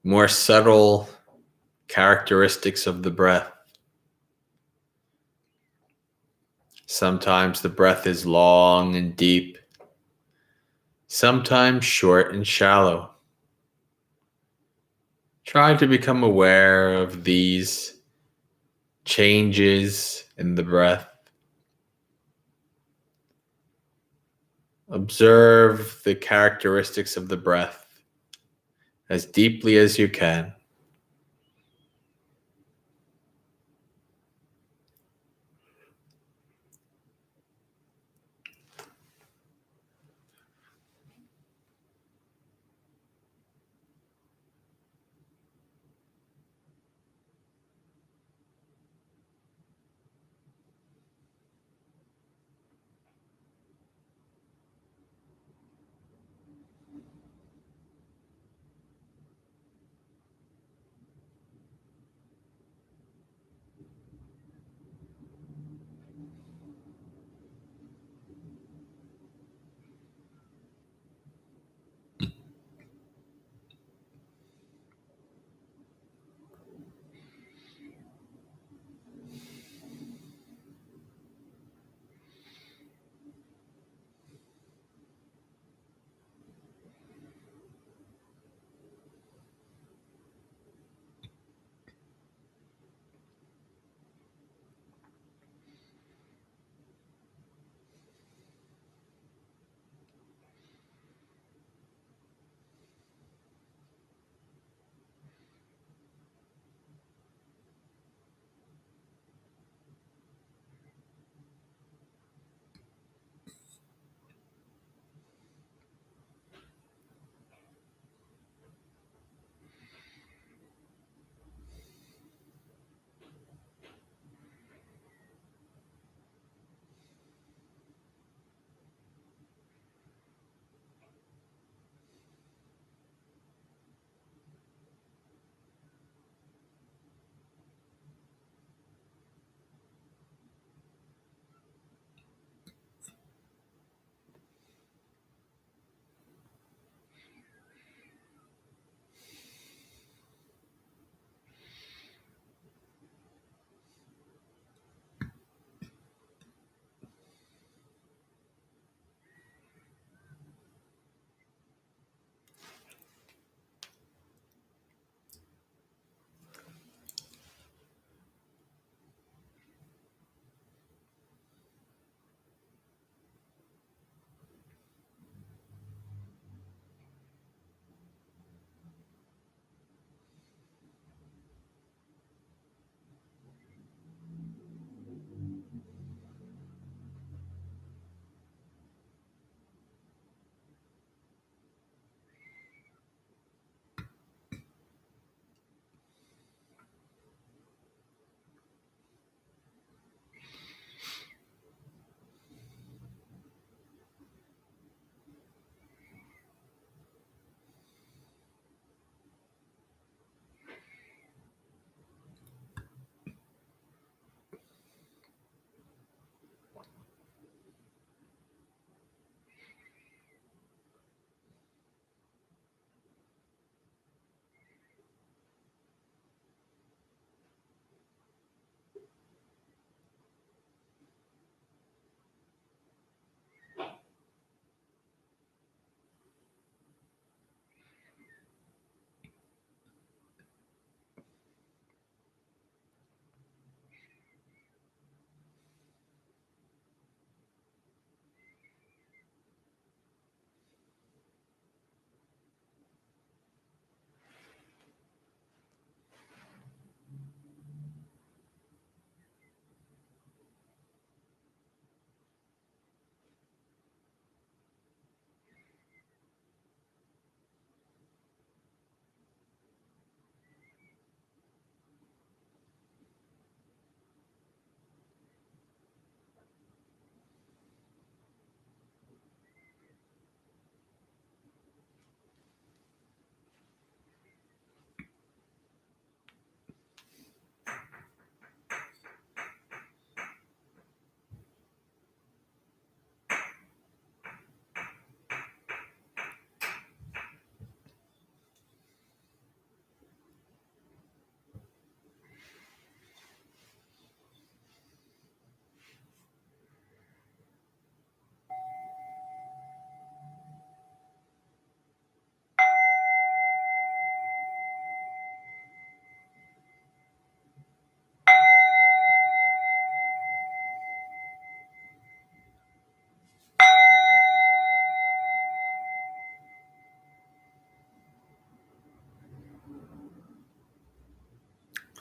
more subtle characteristics of the breath. Sometimes the breath is long and deep, sometimes short and shallow. Try to become aware of these changes in the breath. Observe the characteristics of the breath as deeply as you can.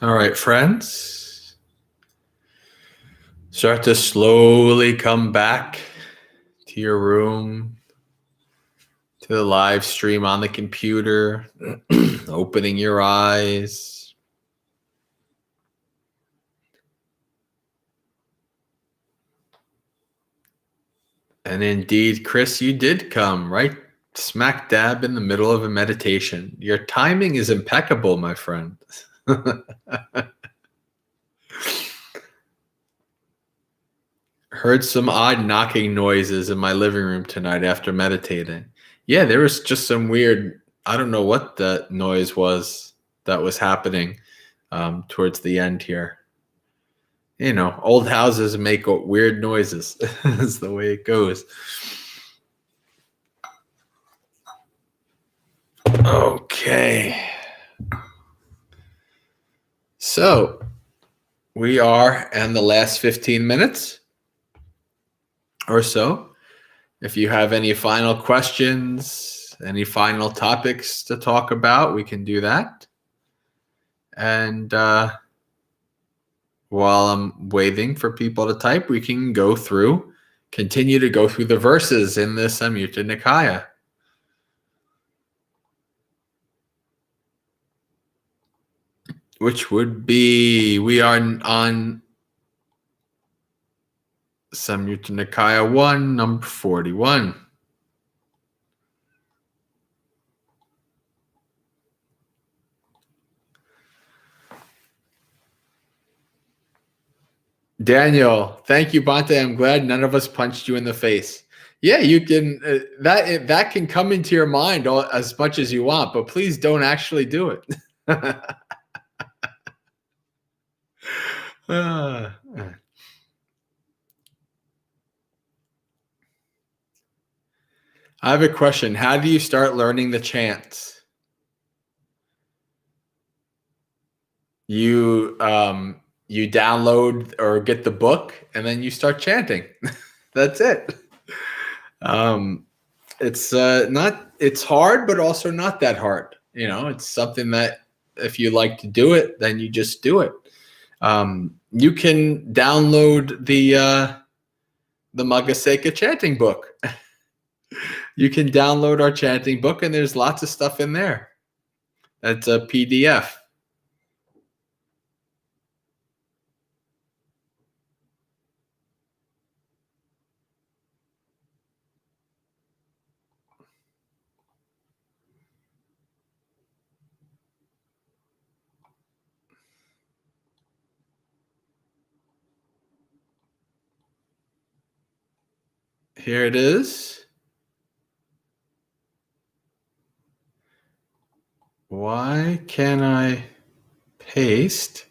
All right, friends. Start to slowly come back to your room, to the live stream on the computer, opening your eyes. And indeed, Chris, you did come right smack dab in the middle of a meditation. Your timing is impeccable, my friend. Heard some odd knocking noises in my living room tonight after meditating. Yeah, there was just some weird, I don't know what the noise was that was happening towards the end here. You know, old houses make weird noises. That's the way it goes. Okay. So we are in the last 15 minutes or so. If you have any final questions, any final topics to talk about, we can do that. And while I'm waiting for people to type, we can continue to go through the verses in the Samyutta Nikaya. Which would be, we are on Samyutta Nikaya 1, number 41. Daniel, thank you, Bante. I'm glad none of us punched you in the face. Yeah, you can. That can come into your mind as much as you want, but please don't actually do it. I have a question. How do you start learning the chants? You download or get the book, and then you start chanting. That's it. It's hard, but also not that hard. You know, it's something that if you like to do it, then you just do it. You can download the Moggallāna chanting book. You can download our chanting book, and there's lots of stuff in there. That's a PDF. Here it is. Why can I paste?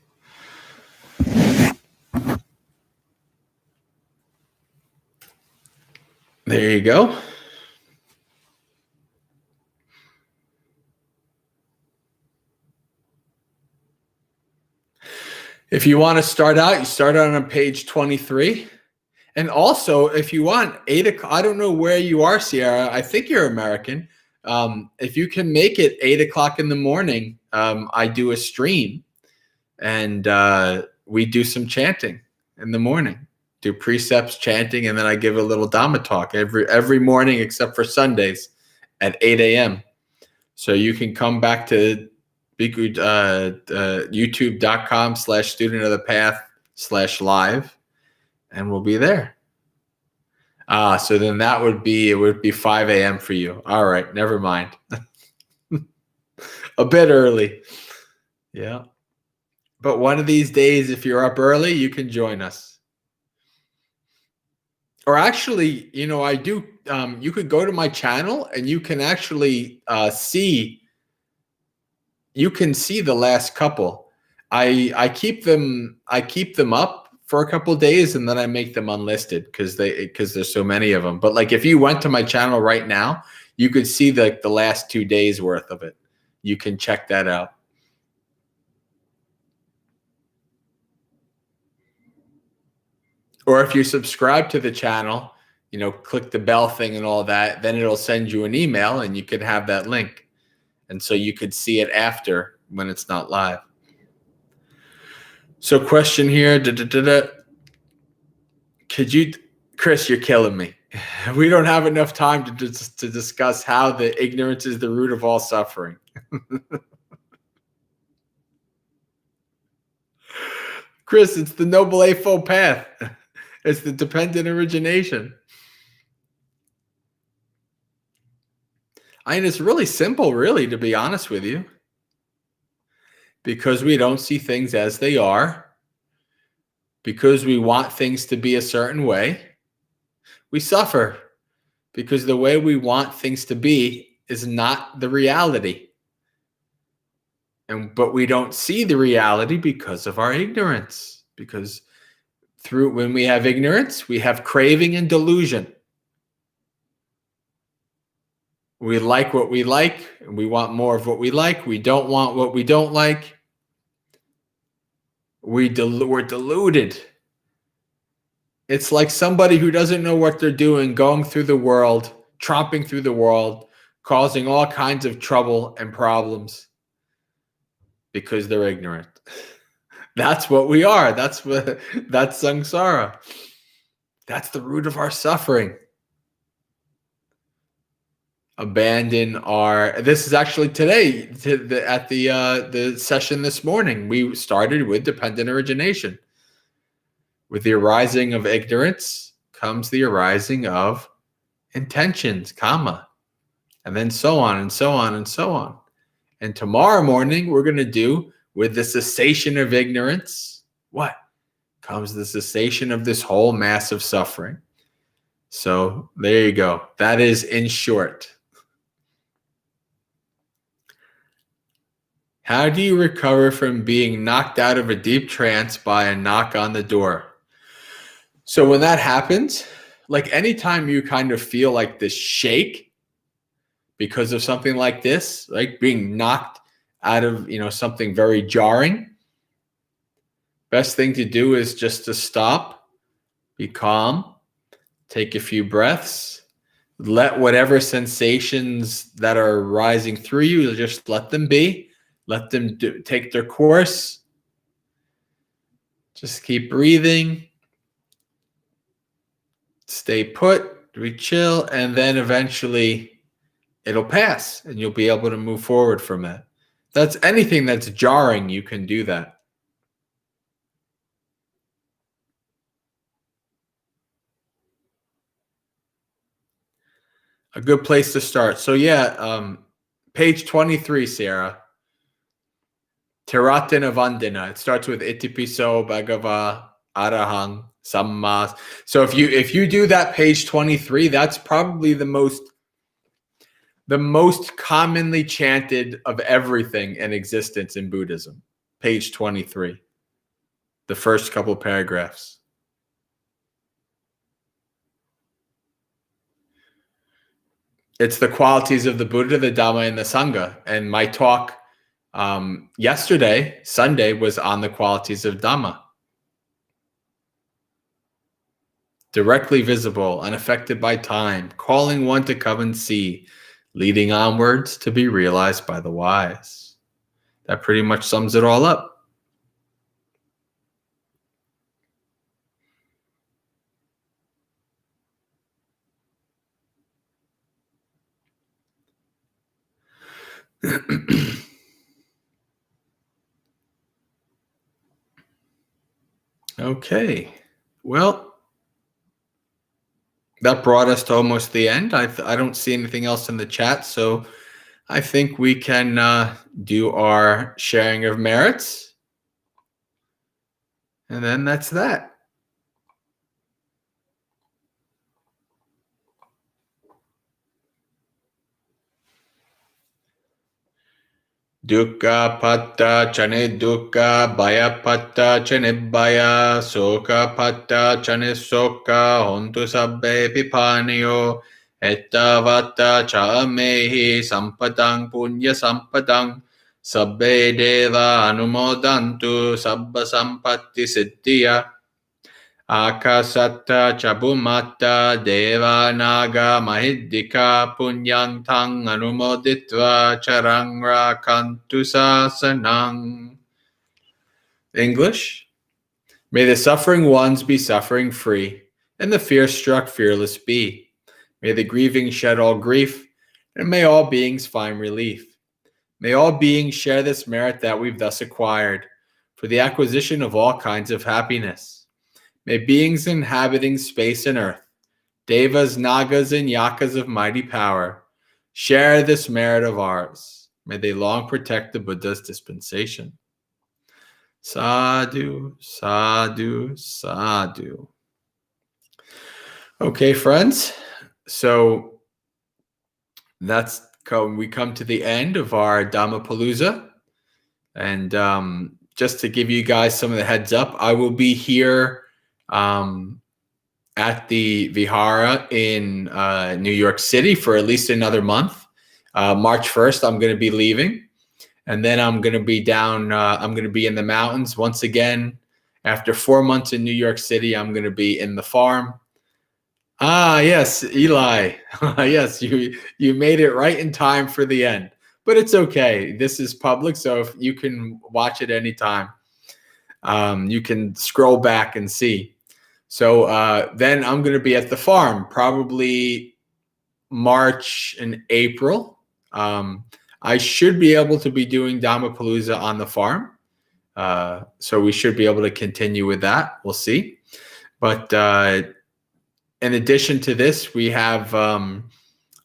There you go. If you want to start out, you start out on page 23. And also, if you want 8 o'clock, I don't know where you are, Sierra. I think you're American. If you can make it 8 o'clock in the morning, I do a stream, and we do some chanting in the morning. Do precepts, chanting, and then I give a little Dhamma talk every morning except for Sundays at 8 a.m. So you can come back to youtube.com/studentofthepath/live, and we'll be there. So then it would be 5 a.m. for you. All right, never mind. A bit early. Yeah. But one of these days, if you're up early, you can join us. Or actually, you know, I do, you could go to my channel and you can actually see the last couple. I keep them up for a couple of days, and then I make them unlisted because there's so many of them. But like if you went to my channel right now, you could see the last 2 days worth of it. You can check that out. Or if you subscribe to the channel, you know, click the bell thing and all that, then it'll send you an email and you could have that link. And so you could see it after when it's not live. So question here. Could you, Chris, you're killing me. We don't have enough time to discuss how the ignorance is the root of all suffering. Chris, it's the Noble Eightfold Path. It's the dependent origination. And it's really simple, really, to be honest with you. Because we don't see things as they are. Because we want things to be a certain way. We suffer. Because the way we want things to be is not the reality. But we don't see the reality because of our ignorance. Because when we have ignorance, we have craving and delusion. We like what we like, and we want more of what we like. We don't want what we don't like. We're deluded. It's like somebody who doesn't know what they're doing, going through the world, tromping through the world, causing all kinds of trouble and problems because they're ignorant. That's what we are. That's samsara. That's the root of our suffering. This is actually today at the session this morning. We started with dependent origination. With the arising of ignorance comes the arising of intentions, karma, and then so on and so on and so on. And tomorrow morning we're going to do with the cessation of ignorance. What comes the cessation of this whole mass of suffering? So there you go. That is in short. How do you recover from being knocked out of a deep trance by a knock on the door? So when that happens, like anytime you kind of feel like this shake because of something like this, like being knocked out of, something very jarring, best thing to do is just to stop, be calm, take a few breaths, let whatever sensations that are rising through you, just let them be. Let them take their course. Just keep breathing. Stay put, chill, and then eventually it'll pass and you'll be able to move forward from it. That's anything that's jarring, you can do that. A good place to start. So page 23, Sarah. Tiratina Vandana. It starts with Itipiso Bhagava Arahang Samma. So if you do that page 23, that's probably the most commonly chanted of everything in existence in Buddhism. Page 23. The first couple paragraphs. It's the qualities of the Buddha, the Dhamma, and the Sangha. And my talk yesterday, Sunday, was on the qualities of Dhamma. Directly visible, unaffected by time, calling one to come and see, leading onwards to be realized by the wise. That pretty much sums it all up. Okay, well, that brought us to almost the end. I don't see anything else in the chat, so I think we can do our sharing of merits. And then that's that. Dukkha patta chane dukkha, bhaya patta chane bhaya, soka patta chane soka, hontu sabbe pipaniyo, ettavatta cha mehi sampadang punya sampadang, sabbe deva anumodantu sabba sampatti siddhiya. Akasatta chabumatta deva naga mahiddika punyang tang anumoditva charang rakantu sasanang. English. May the suffering ones be suffering free, and the fear-struck fearless be. May the grieving shed all grief, and may all beings find relief. May all beings share this merit that we've thus acquired, for the acquisition of all kinds of happiness. May beings inhabiting space and earth, devas, nagas, and yakas of mighty power, share this merit of ours. May they long protect the Buddha's dispensation. Sadhu, sadhu, sadhu. Okay, friends. So we come to the end of our Dhammapalooza. And just to give you guys some of the heads up, I will be here at the Vihara in New York City for at least another month. March 1st, I'm going to be leaving. And then I'm going to be down, I'm going to be in the mountains once again. After 4 months in New York City, I'm going to be in the farm. Ah, yes, Eli. Yes, you made it right in time for the end. But it's okay. This is public, so if you can watch it anytime. You can scroll back and see. So then I'm going to be at the farm, probably March and April. I should be able to be doing Dhammapalooza on the farm. So we should be able to continue with that. We'll see. But in addition to this, we have,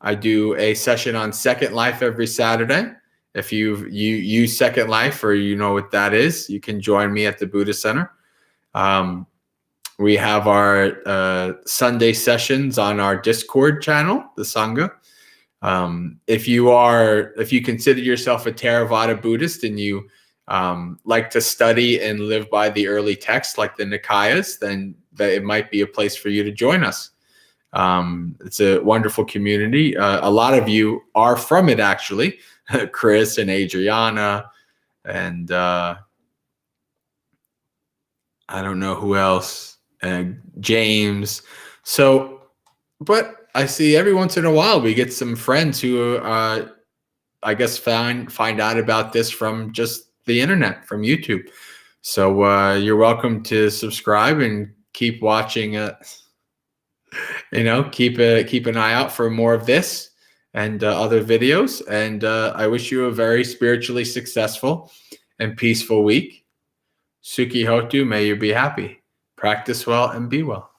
I do a session on Second Life every Saturday. If you use Second Life or you know what that is, you can join me at the Buddha Center. We have our Sunday sessions on our Discord channel, the Sangha. If you consider yourself a Theravada Buddhist and you like to study and live by the early texts like the Nikayas, then it might be a place for you to join us. It's a wonderful community. A lot of you are from it, actually. Chris and Adriana and I don't know who else, James. So, but I see every once in a while we get some friends who I guess find out about this from just the internet, from YouTube. So you're welcome to subscribe and keep watching. Keep an eye out for more of this and other videos. And I wish you a very spiritually successful and peaceful week. Sukhi Hotu, may you be happy. Practice well and be well.